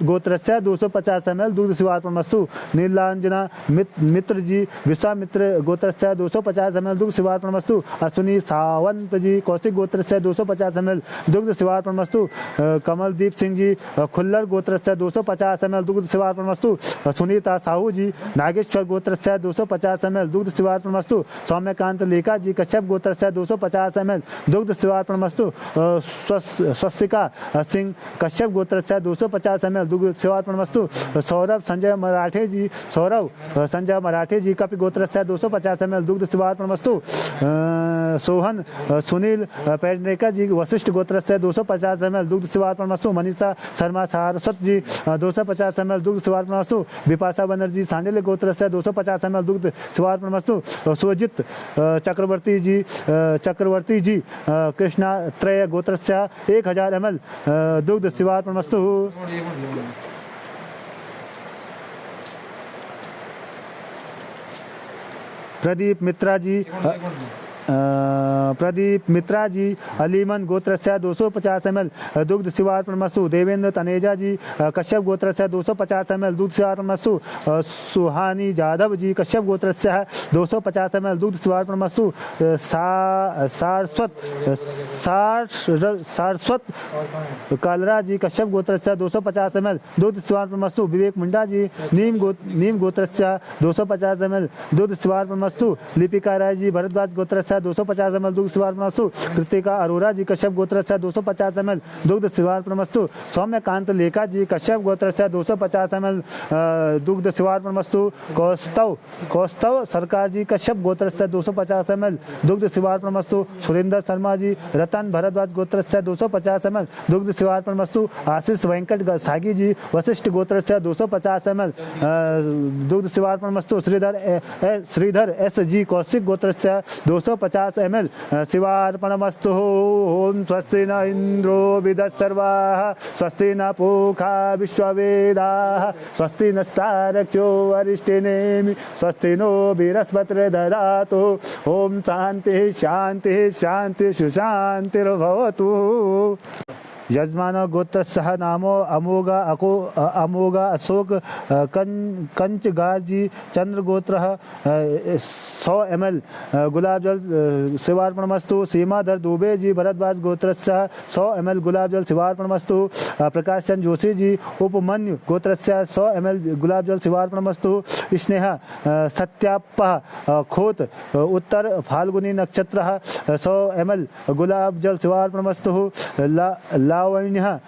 गोत्रस्य 250 ml दुग्ध शिवार्पणमस्तु। नीलांजना मित्र जी विश्वामित्र गोत्रस्य 250 ml दुग्ध शिवार्पणमस्तु। अश्विनी सावंत जी कौशिक गोत्रस्य 250 ml दुग्ध शिवार्पणमस्तु। कमलदीप सिंह जी खुल्लर गोत्रस्य 250 ml दुग्ध शिवार्पणमस्तु। सुनीता साहू जी नागेश्वर गोत्रस्य 250 ml दुग्ध शिवार्पणमस्तु। सौम्यकांत लेखा जी कश्यप गोत्रस्य 250 ml दुग्ध शिवार्पणमस्तु। स्वस्तिका सिंह कश्यप गोत्रस्य 250 ml दुग्ध शिवार्पणमस्तु। सौरभ संजय मराठे जी कपि गोत्रस्य 250 ml दुग्ध शिवार्पणमस्तु। सोहन सुनील पेडनेकर जी वशिष्ठ गोत्रस्य 250 ml दुग्ध शिवार्पणमस्तु। मनीषा शर्मा सारस्वत जी 250 ml दुग्ध शिवार्पणमस्तु। विपाशा बनर्जी सांडिल्य गोत्रस्य 250 ml दुग्ध शिवार्पणमस्तु। सुजित चक्रवर्ती जी कृष्णा त्रय गोत्रस्य 1000 ml दुग्ध शिवार्पणमस्तु। प्रदीप मित्रा जी अलीमन गोत्रस्य 250 ml दुग्ध शिवार्पणमस्तु। देवेंद्र तनेजा जी कश्यप गोत्रस्य 250 ml दुग्ध शिवार्पणमस्तु। सुहानी जाधव जी कश्यप गोत्रस्य 250 ml दुग्ध शिवार्पणमस्तु। सारस्वत कालरा जी कश्यप गोत्रस्य 250 ml दुग्ध शिवार्पणमस्तु। विवेक मुंडा जी नीम गोत्रस्य 250 ml दुग्ध शिवार्पणमस्तु। लिपिका राय जी भरद्वाज गोत्रस्य 250 ml दुग्ध शिवार्पणमस्तु। कृतिका अरोरा जी कश्यप गोत्रस्य 250 ml दुग्ध शिवार्पणमस्तु। सौम्यकांत लेखा जी कश्यप गोत्रस्य 250 ml दुग्ध शिवार्पणमस्तु। कौस्तव सरकार जी कश्यप गोत्रस्य 250 ml दुग्ध शिवार्पणमस्तु। सुरेंद्र शर्मा जी रतन भरद्वाज गोत्रस्य 250 ml दुग्ध शिवार्पणमस्तु। आशीष वेंकट सागी जी वशिष्ठ गोत्रस्य 250 ml दुग्ध शिवार्पणमस्तु। श्रीधर एस जी कौशिक गोत्रस्य 250 250 ml शिवार्पणमस्तु। ओम स्वस्ति न इंद्रो विदस्सर्वाः स्वस्ति न पूषा विश्ववेदाः स्वस्ति नस्तारक्षो अरिष्टिनेमि स्वस्ति नो बृहस्पतिर्दधातु। ओम शांति शांति शांति सुशांतिर्भवतु। यजमान गोत्रस्यः नामो अमोघ अशोक कंचगाजी चंद्र गोत्र 100 ml गुलाब जल शिवार्पणमस्तु। सीमाधर दुबे जी भरद्वाज गोत्रस्य 100 ml गुलाब जल शिवार्पणमस्तु। प्रकाश चंद जोशी जी उपमन्यु गोत्रस्य 100 ml गुलाब जल शिवार्पणमस्तु। स्नेह सत्याप्पः खोत उत्तर फाल्गुनी नक्षत्र 100 ml गुलाब जल शिवार्पणमस्तु। लावण्य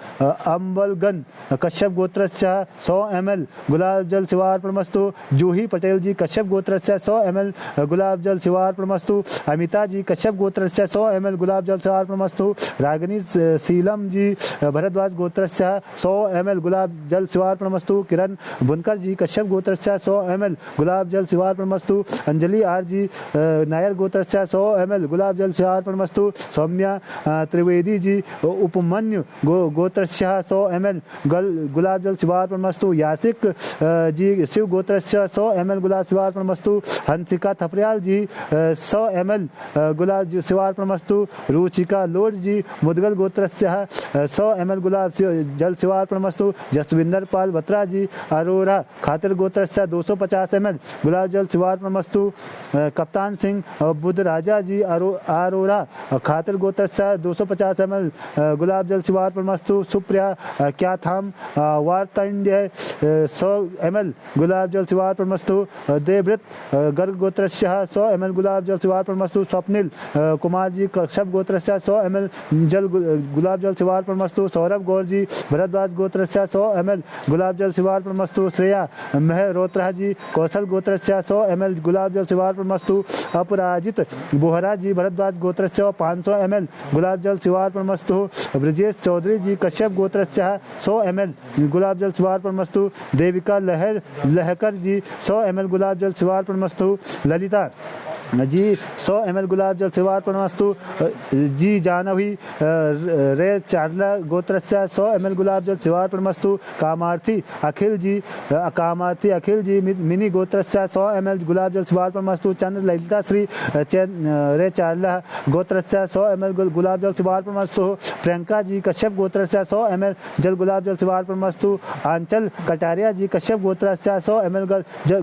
अंबलगन कश्यप गोत्रस्य 100 ml गुलाब जल शिवार्पणमस्तु। जूही पटेल जी कश्यप गोत्रस्य 100 ml गुलाब जल शिवार्पणमस्तु। अमिता जी कश्यप गोत्रस्य 100 ml गुलाब जल शिवार्पणमस्तु। रागिनी सीलम जी भरद्वाज गोत्रस्य 100 ml गुलाब जल शिवार्पणमस्तु। किरण बुनकर जी कश्यप गोत्रस्य 100 ml गुलाब जल शिवार्पणमस्तु। अंजलि आर जी नायर गोत्रस्य 100 ml गुलाब जल शिवार्पणमस्तु। सौम्या त्रिवेदी जी उपमन्यु गोत्रस्य 100 ml गुलाब जल शिवार्पणमस्तु। यासिक जी शिव गोत्रस्य 100 ml गुलाब शिवार्पणमस्तु। हंसिका थपरियाल जी 100 ml गुलाब जल शिवार्पणमस्तु। रुचिका लोड जी मुदगल गोत्रस्य 100 ml गुलाब जल शिवार्पणमस्तु। जसविंदर पाल बत्रा जी अरोरा खातिर गोत्रस्य 250 ml गुलाब जल शिवार्पणमस्तु। कप्तान सिंह बुद्ध राजा जी अरोरा खातिर गोत्रस्य 250 ml गुलाब जल शिवार्पणमस्तु। सुप्रिया क्याथाम वार्तांड्य 100 ml गुलाब जल शिवार्पणमस्तु। देवव्रत गर्ग गोत्रस्य 100 ml गुलाब जल शिवार्पणमस्तु। स्वप्निल कुमार जी कश्यप गोत्रस्य 100 ml गुलाब जल शिवार्पणमस्तु। सौरभ गौर जी भरद्वाज गोत्रस्य 100 ml गुलाब जल शिवार्पणमस्तु। श्रेया मेहरोत्रा जी कौशल गोत्रस्य 100 ml गुलाब जल शिवार्पणमस्तु। अपराजित बोहरा जी भरद्वाज गोत्रस्य 500 ml गुलाब जल शिवार्पणमस्तु। ब्रजेश चौधरी जी कश्यप गोत्रस्य 100 ml गुलाब जल शिवार्पणमस्तु। देविका लहकर जी 100 ml गुलाब जल शिवार्पणमस्तु। ललिता जी 100 ml गुलाब जल शिवार्पणमस्तु। जी जानवी रे चार्ला गोत्रस्य 100 ml गुलाब जल शिवार्पणमस्तु। कामार्थी अखिल जी मिनी गोत्रस्य 100 ml गुलाब जल शिवार्पणमस्तु। चंद्र ललिता श्री रे चार्ला गोत्रस्य 100 ml गुलाब जल शिवार्पणमस्तु। प्रियंका जी कश्यप गोत्रस्य 100 ml जल गुलाब जल शिवार्पणमस्तु। आंचल कटारिया जी कश्यप गोत्रस्य 100 ml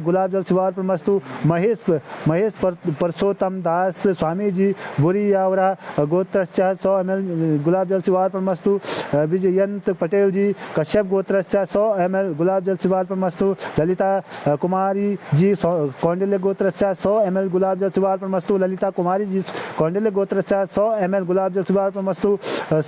गुलाब जल शिवार्पणमस्तु। महेश परसोत्तम दास स्वामी जी बुरियावरा गोत्रस्य 100 ml गुलाब जल शिवार्पणमस्तु। विजयंत पटेल जी कश्यप गोत्रस्य 100 ml गुलाब जल शिवार्पणमस्तु। ललिता कुमारी जी कौंडिल्य गोत्रस्य 100 ml गुलाब जल शिवार्पणमस्तु। ललिता कुमारी जी कौंडिल्य गोत्रस्य 100 ml गुलाब जल शिवार्पणमस्तु।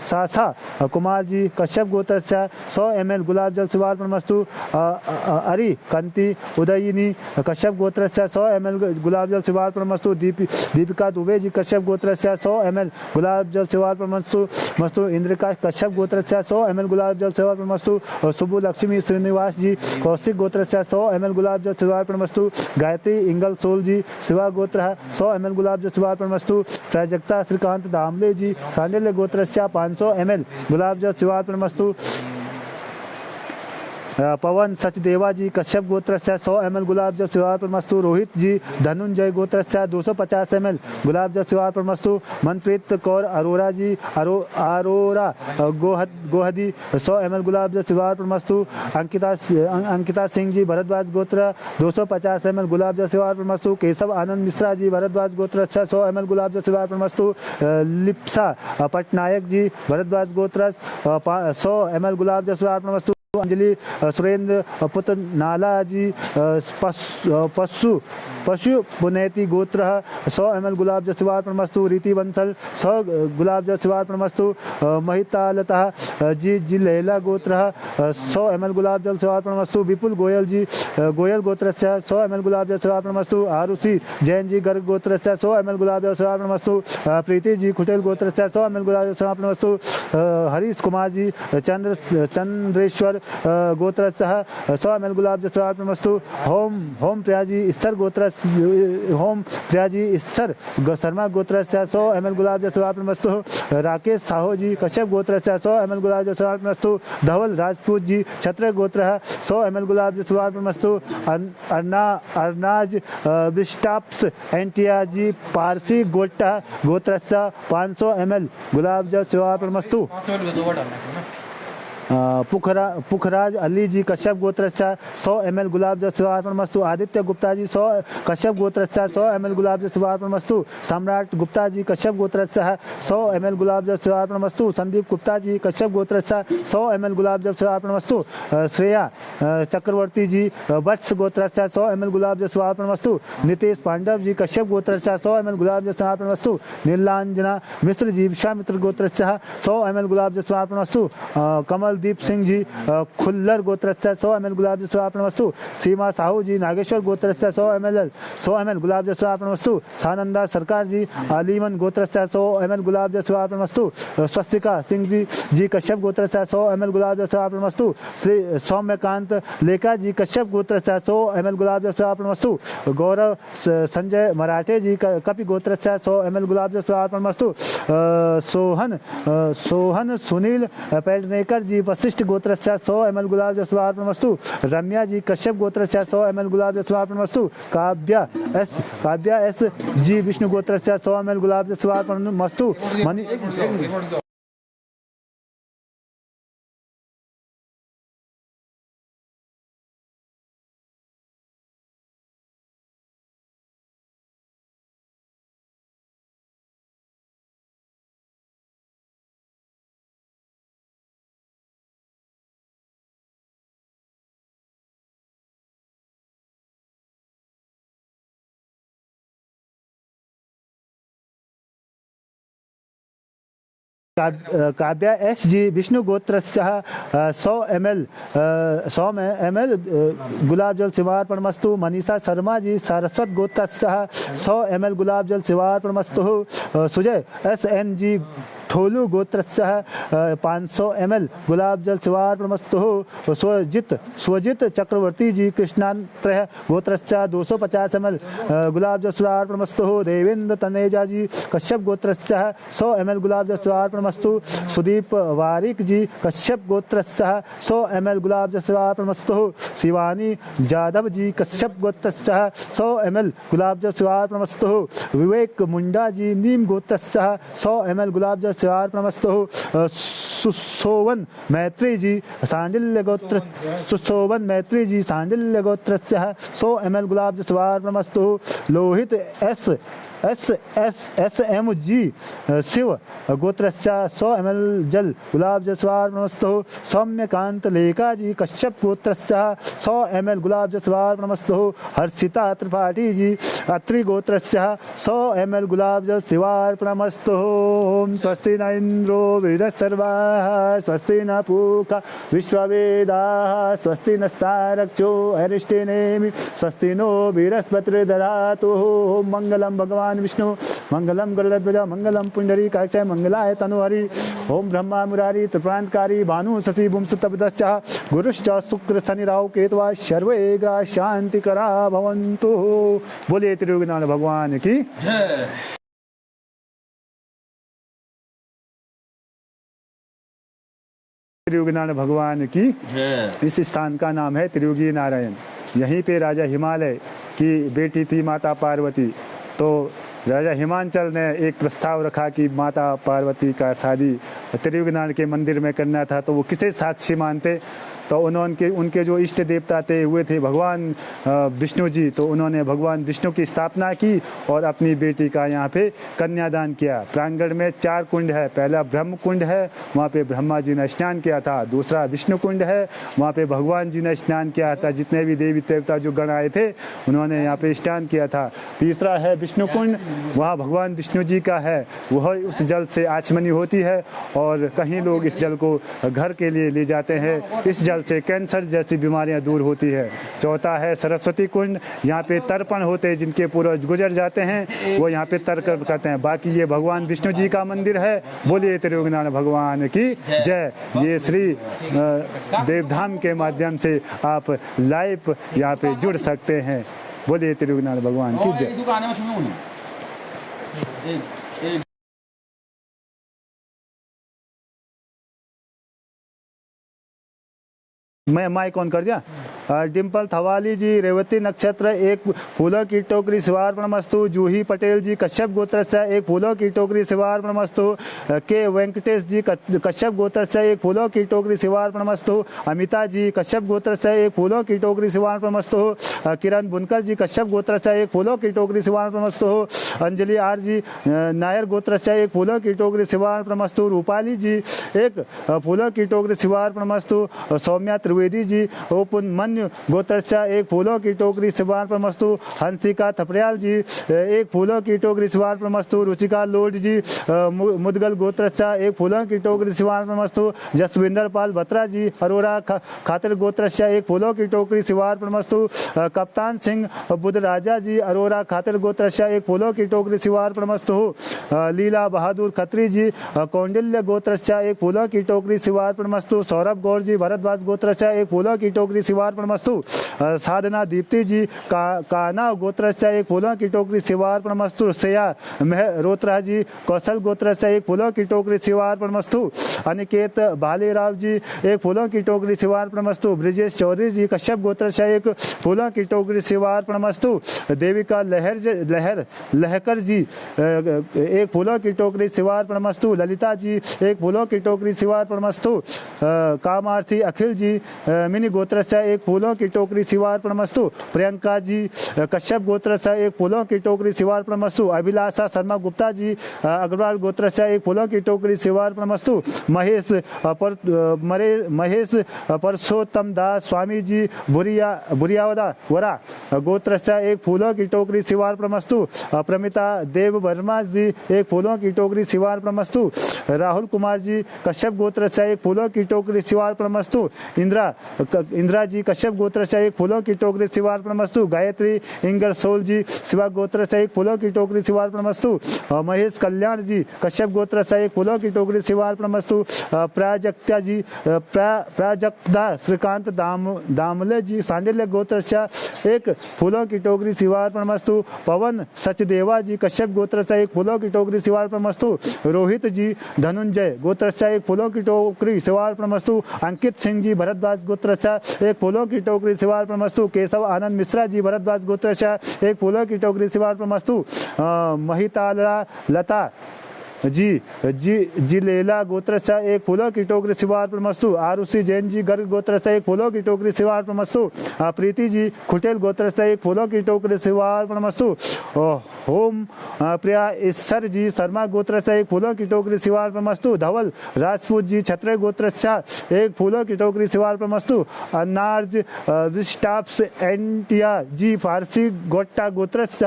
सासा कुमार जी कश्यप गोत्रस्य 100 ml गुलाब जल शिवार्पणमस्तु। अरि कंती उदयिनी कश्यप गोत्रस्य 100 ml गुलाब जल शिवार्पणमस्तु। दीपिका दुबे जी कश्यप गोत्रस्य 100 ml गुलाब जल शिवार्पणमस्तु। इंद्रकाश कश्यप गोत्रस्य 100 ml गुलाब जल शिवार्पणमस्तु। सुबु लक्ष्मी श्रीनिवास जी कौशिक गोत्रस्य 100 ml गुलाब जल शिवार्पणमस्तु। गायत्री इंगल सोल जी शिवा गोत्र 100 ml गुलाब जल शिवार्पणमस्तु। प्राजक्ता श्रीकांत दामले जी सांडिल्य गोत्रस्य 500 ml गुलाब जल शिवार्पणमस्तु। पवन सचदेवा जी कश्यप गोत्रस्य 100 ml गुलाब जल शिवार्पणमस्तु। रोहित जी धनुंजय गोत्रस्य 250 ml गुलाब जल शिवार्पणमस्तु। मनप्रीत कौर अरोरा जी अरोरा गोहदी 100 ml गुलाब जल शिवार्पणमस्तु। अंकिता सिंह जी भरद्वाज गोत्र 250 ml गुलाब जल शिवार्पणमस्तु। केशव आनंद मिश्रा जी भरद्वाज गोत्रस्य 100 ml गुलाब जल शिवार्पणमस्तु। लिप्सा पटनायक जी भरद्वाज गोत्र 100 ml गुलाब जल शिवार्पणमस्तु। अंजलि सुरेंद्र पुत्र नाला जी पशु पुनेती गोत्र 100 ml गुलाब जल शिवार्पणमस्तु। रीति बंसल 100 गुलाब जल शिवार्पणमस्तु। महितालता जी लैला गोत्र 100 ml गुलाब जल शिवार्पणमस्तु। विपुल गोयल जी गोयल गोत्रस्य 100 ml गुलाब जल शिवार्पणमस्तु। आरुषि जैन जी गर्ग गोत्रस्य 100 ml गुलाब जल शिवार्पणमस्तु। प्रीति जी खुटेल गोत्रस्य 100 ml गुलाब जल शिवार्पणमस्तु। हरीश कुमार जी चंद्रेश्वर गोत्रस्य 100 ml गुलाब जल सेवार्पणमस्तु। होम प्रियाजी ईश्वर गोत्र होम प्रियाजी ईश्वर शर्मा गोत्रस्य 100 ml गुलाब जल सेवार्पणमस्तु। राकेश साहू जी कश्यप गोत्रस्य 100 ml गुलाब जल सेवार्पणमस्तु। धवल राजपूत जी क्षत्रिय गोत्र 100 ml गुलाब जल सेवार्पणमस्तु। अर्नाज बिस्टाप्स एंटिया जी पारसी गोत्रस्य 500 ml गुलाब जल सेवार्पणमस्तु। पुखराज अली जी कश्यप गोत्रस्य 100 ml गुलाब जल सेवार्पणमस्तु। आदित्य गुप्ता जी 100 कश्यप गोत्रस्य 100 ml गुलाब जल सेवार्पणमस्तु। सम्राट गुप्ता जी कश्यप गोत्रस्य 100 ml गुलाब जल सेवार्पणमस्तु। संदीप गुप्ता जी कश्यप गोत्रस्य 100 ml गुलाब जल सेवार्पणमस्तु। श्रेया चक्रवर्ती जी वत्स गोत्रस्य 100 ml गुलाब जल सेवार्पणमस्तु। नितेश पांडव जी कश्यप गोत्रस्य 100 ml गुलाब जल सेवार्पणमस्तु। नीलांजना मिश्र जी विश्वामित्र गोत्रस्य 100 ml गुलाब जल सेवार्पणमस्तु। कमलदीप सिंह जी खुल्लर गोत्रस्य 100 ml गुलाब जल सेवार्पणमस्तु। सीमा साहू जी नागेश्वर गोत्रस्य 100 ml गुलाब जल सेवार्पणमस्तु। सानंदा सरकार जी अलीमन गोत्रस्य 100 ml गुलाब जल सेवार्पणमस्तु। स्वस्तिका सिंह जी कश्यप गोत्रस्य 100 ml गुलाब जल सेवार्पणमस्तु। श्री सौम्यकांत लेखा जी कश्यप गोत्रस्य 100 ml गुलाब जल सेवार्पणमस्तु। गौरव संजय मराठे जी कपि गोत्रस्य 100 ml गुलाब जल सेवार्पणमस्तु। सोहन सुनील पेडनेकर जी वशिष्ठ गोत्रस्य 100 ml गुलाब जल सेवार्पणमस्तु। रम्या जी कश्यप गोत्रस्य 100 ml गुलाब जल सेवार्पणमस्तु। काव्या एस जी विष्णु गोत्रस्य 100 ml गुलाब जल सेवार्पणमस्तु। काव्या एस जी विष्णु गोत्रस्य 100 ml गुलाब जल सेवार्पणमस्तु। मनीषा शर्मा जी सारस्वत गोत्रस्य 100 ml गुलाब जल सेवार्पणमस्तु। सुजय SN जी ठोलू गोत्रस्य 500 ml गुलाब जल सेवार्पणमस्तु। स्वजित चक्रवर्ती जी कृष्णांत्र गोत्रस्य 250 ml गुलाब जल सेवार्पणमस्तु। देवेंद्र तनेजा जी कश्यप गोत्रस्य 100 ml गुलाब जल सेवार्पणमस्तु। सुदीप वारिक जी कश्यप गोत्रस्य 100 ml गुलाब जल सेवार्पणमस्तु। शिवानी जाधव जी कश्यप गोत्रस्य 100 ml गुलाब जल सेवार्पणमस्तु। विवेक मुंडा जी नीम गोत्रस्य 100 ml गुलाब जल सेवार्पणमस्तु। सुशोभन मैत्री जी सांडिल्य गोत्रस्य 100 ml गुलाब जल सेवार्पणमस्तु। लोहित SM जी शिव गोत्रस्य 100 ml जल गुलाब जल सेवार्पणमस्तु। सौम्यकांत लेखा जी कश्यप गोत्रस्य 100 ml गुलाब जल सेवार्पणमस्तु। हर्षिता त्रिपाठी जी अत्रि गोत्रस्य 100 ml गुलाब जल सेवार्पणमस्तु। ओम स्वस्ति न इंद्रो वेदस्सर्वाः स्वस्ति न पूषा विश्ववेदाः स्वस्ति नस्तारक्षो अरिष्टेनेमि स्वस्ति नो बृहस्पतिर्दधातु। मंगलम भगवान विष्णु मंगलम गरुड़ध्वज मंगलम पुंडरीकाक्ष मंगलाय तनुहरि। ओम ब्रह्मा मुरारी त्रिप्रांतकारी भानु शशि भुंसुतपदश्च गुरुश्च शुक्र शनि राहु केतवा सर्वे ग्रह शांतिकरा भवन्तु। बोलिए त्रियोगनाथ भगवान की जय। त्रियोगनाथ भगवान की जय। इस स्थान का नाम है त्रियोगी नारायण। यहीं पे राजा हिमालय की बेटी थी माता पार्वती। तो राजा हिमांचल ने एक प्रस्ताव रखा कि माता पार्वती का शादी त्रियोगनाथ के मंदिर में करना था। तो वो किसे साक्षी मानते? तो उनके जो इष्ट देवता थे हुए थे भगवान विष्णु जी। तो उन्होंने भगवान विष्णु की स्थापना की और अपनी बेटी का यहाँ पे कन्यादान किया। प्रांगण में 4 कुंड है। पहला ब्रह्म कुंड है, वहाँ पे ब्रह्मा जी ने स्नान किया था। दूसरा विष्णु कुंड है, वहाँ पे भगवान जी ने स्नान किया था। जितने भी देवी देवता जो गण आए थे उन्होंने यहाँ पे स्नान किया था। तीसरा है विष्णु कुंड, वहाँ भगवान विष्णु जी का है, वह उस जल से आचमनी होती है और कहीं लोग इस जल को घर के लिए ले जाते हैं। इस जल से कैंसर जैसी बीमारियां दूर होती है। चौथा है सरस्वती कुंड, यहाँ पे तर्पण होते हैं, जिनके पूर्वज गुजर जाते हैं वो यहाँ पे तर्पण करते हैं। बाकी ये भगवान विष्णु जी का मंदिर है। बोलिए त्रिलोकनाथ भगवान की जय। ये श्री देवधाम के माध्यम से आप लाइव यहाँ पे जुड़ सकते हैं। बोलिए त्रिलोकनाथ भगवान की जय। मैं माइक ऑन कर दिया। डिम्पल थवाली जी, रेवती नक्षत्र एक फूलों की टोकरी शिवार्पणमस्तु। जूही पटेल जी कश्यप गोत्र से एक फूलों की टोकरी शिवार्पणमस्तु। के वेंकटेश जी कश्यप गोत्र से एक फूलों की टोकरी शिवार्पणमस्तु। अमिता जी कश्यप गोत्र से एक फूलों की टोकरी शिवार्पणमस्तु। किरण बुनकर जी कश्यप गोत्र से एक फूलों की टोकरी शिवार्पणमस्तु। अंजलि आर जी नायर गोत्र से एक फूलों की टोकरी शिवार्पणमस्तु। रूपाली जी एक फूलों की टोकरी शिवार्पणमस्तु। सौम्या त्रिवेदी जी ओपन मन गोत्र से एक फूलों की टोकरी शिवार्पणमस्तु। हंसिका थपड़ियाल जी एक फूलों की टोकरी शिवार्पणमस्तु। रुचिका लोड जी मुदगल गोत्र से एक फूलों की टोकरी शिवार्पणमस्तु। जसविंदर पाल बत्रा जी अरोरा खातिर गोत्र से एक फूलों की टोकरी शिवार्पणमस्तु। कप्तान सिंह बुद्ध राजा जी अरोरा खातिर गोत्र से एक फूलों की टोकरी शिवार्पणमस्तु। लीला बहादुर खत्री जी कौंडिल्य गोत्र से एक फूलों की टोकरी शिवार्पणमस्तु। सौरभ गौर जी भरद्वाज गोत्र से एक फूलों की टोकरी शिवार्पणमस्तु। साधना दीप्ति जी काना गोत्र से एक फूलों की टोकरी शिवार्पणमस्तु। श्रेया मेहरोत्रा जी कौशल गोत्र से एक फूलों की टोकरी शिवार्पणमस्तु। अनिकेत भालेराव जी एक फूलों की टोकरी शिवार्पणमस्तु। ब्रिजेश चौधरी जी कश्यप गोत्र से एक फूलों की टोकरी शिवार्पणमस्तु। देविका लहकर जी एक फूलों की टोकरी शिवार्पणमस्तु। ललिता जी एक फूलों की टोकरी शिवार्पणमस्तु। कामार्थी अखिल जी मिनी गोत्र से एक फूलों की टोकरी शिवार्पणमस्तु। प्रियंका जी कश्यप गोत्र से एक फूलों की टोकरी शिवार्पणमस्तु। अभिलाषा शर्मा गुप्ता जी अग्रवाल गोत्र से एक फूलों की टोकरी शिवार्पणमस्तु। महेश परसोत्तम दास स्वामी जी बुरियावदा वरा गोत्र से एक फूलों की टोकरी शिवार्पणमस्तु। प्रमिता देव वर्मा जी एक फूलों की टोकरी शिवार्पणमस्तु। राहुल कुमार जी कश्यप गोत्र से एक फूलों की टोकरी शिवार्पणमस्तु। इंदिरा जी कश्यप गोत्र से एक फूलों की टोकरी शिवार्पणमस्तु। गायत्री इंगरसोल जी शिवा गोत्र से एक फूलों की टोकरी शिवार्पणमस्तु। महेश कल्याण जी कश्यप गोत्र से एक फूलों की टोकरी शिवार्पणमस्तु। प्राजक्ता श्रीकांत दामले जी सांडिल्य गोत्र से एक फूलों की टोकरी शिवार्पणमस्तु। पवन सचदेवा जी कश्यप गोत्र से एक फूलों की टोकरी शिवार्पणमस्तु। रोहित जी धनुंजय गोत्र से एक फूलों की टोकरी शिवार्पणमस्तु। अंकित सिंह जी भरद्वाज गोत्र से एक फूलों की टोकरी शिवार्पणमस्तु। केशव आनंद मिश्रा जी भरद्वाज गोत्र से एक फूलों की टोकरी शिवार्पणमस्तु। महिताला लता जी लेला गोत्र से एक फूलों की टोकरी शिवार्पणमस्तु। आरुषि जैन जी गर्ग गोत्र से एक फूलों की टोकरी शिवार्पणमस्तु। प्रीति जी खुटेल गोत्र से एक फूलों की टोकरी शिवार्पणमस्तु। होम प्रिया ईश्वर जी शर्मा गोत्र से एक फूलों की टोकरी शिवार्पणमस्तु। धवल राजपूत जी छत्रे गोत्र से एक फूलों की टोकरी शिवार्पणमस्तु। अनार्ज विस्टाप्स एंटिया जी फारसी गोट्टा गोत्र से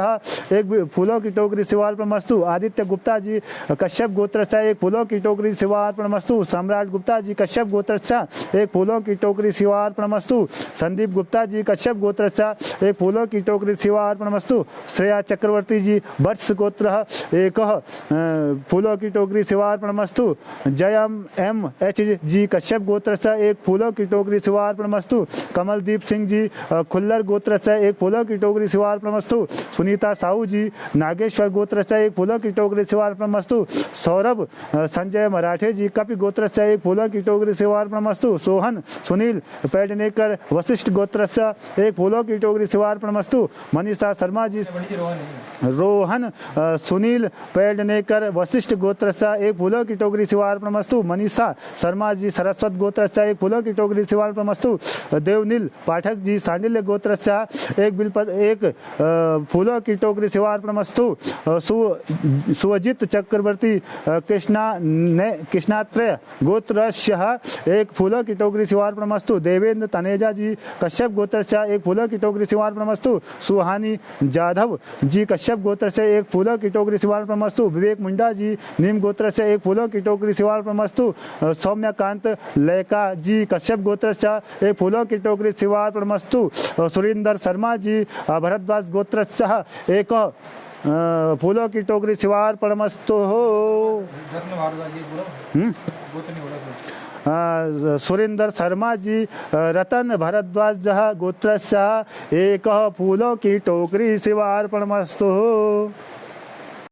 एक फूलों की टोकरी शिवार्पणमस्तु। आदित्य गुप्ता जी कश्यप गोत्र से एक फूलों की टोकरी शिवार्पणमस्तु। सम्राट गुप्ता जी कश्यप गोत्र से एक फूलों की टोकरी शिवार्पणमस्तु। संदीप गुप्ता जी कश्यप गोत्र से एक फूलों की टोकरी शिवार्पणमस्तु। श्रेया चक्रवर्ती जी वत्स गोत्र एक फूलों की टोकरी शिवार्पणमस्तु। जयम एम एच जी कश्यप गोत्र से एक फूलों की टोकरी शिवार्पणमस्तु। कमलदीप सिंह जी खुल्लर गोत्र से एक फूलों की टोकरी शिवार्पणमस्तु। सुनीता साहू जी नागेश्वर गोत्र से एक फूलों की टोकरी शिवार्पणमस्तु। सौरभ संजय मराठे जी कपि गोत्र से एक फूलों की टोकरी शिवार्पणमस्तु। सोहन सुनील पेडनेकर वशिष्ठ गोत्र से एक फूलों की टोकरी शिवार्पणमस्तु। मनीषा शर्मा जी रोहन सुनील पेडनेकर वशिष्ठ गोत्र से एक फूलों की टोकरी शिवार्पणमस्तु। मनीषा शर्मा जी सरस्वत गोत्र से एक फूलों की टोकरी शिवार्पणमस्तु। देवनील पाठक जी सांडिल्य गोत्र से एक फूलों की टोकरी शिवार्पणमस्तु। सुअजित चक्रवर्ती चक्रवर्ती कृष्णात्रय गोत्रस्य एक फूलों की टोकरी शिवार्पणमस्तु। देवेंद्र तनेजा जी कश्यप गोत्र से एक फूलों की टोकरी शिवार्पणमस्तु। सुहानी जाधव जी कश्यप गोत्र से एक फूलों की टोकरी शिवार्पणमस्तु। विवेक मुंडा जी नीम गोत्र से एक फूलों की टोकरी शिवार्पणमस्तु। सौम्यकांत लयका जी कश्यप गोत्र से एक फूलों की टोकरी शिवार्पणमस्तु। सुरेंद्र शर्मा जी भरद्वाज गोत्र से एक फूलों की टोकरी शिवार्पणमस्तु हो। सुरेंद्र शर्मा जी रतन भरद्वाज गोत्र से एक फूलों की टोकरी शिवार्पणमस्तु हो।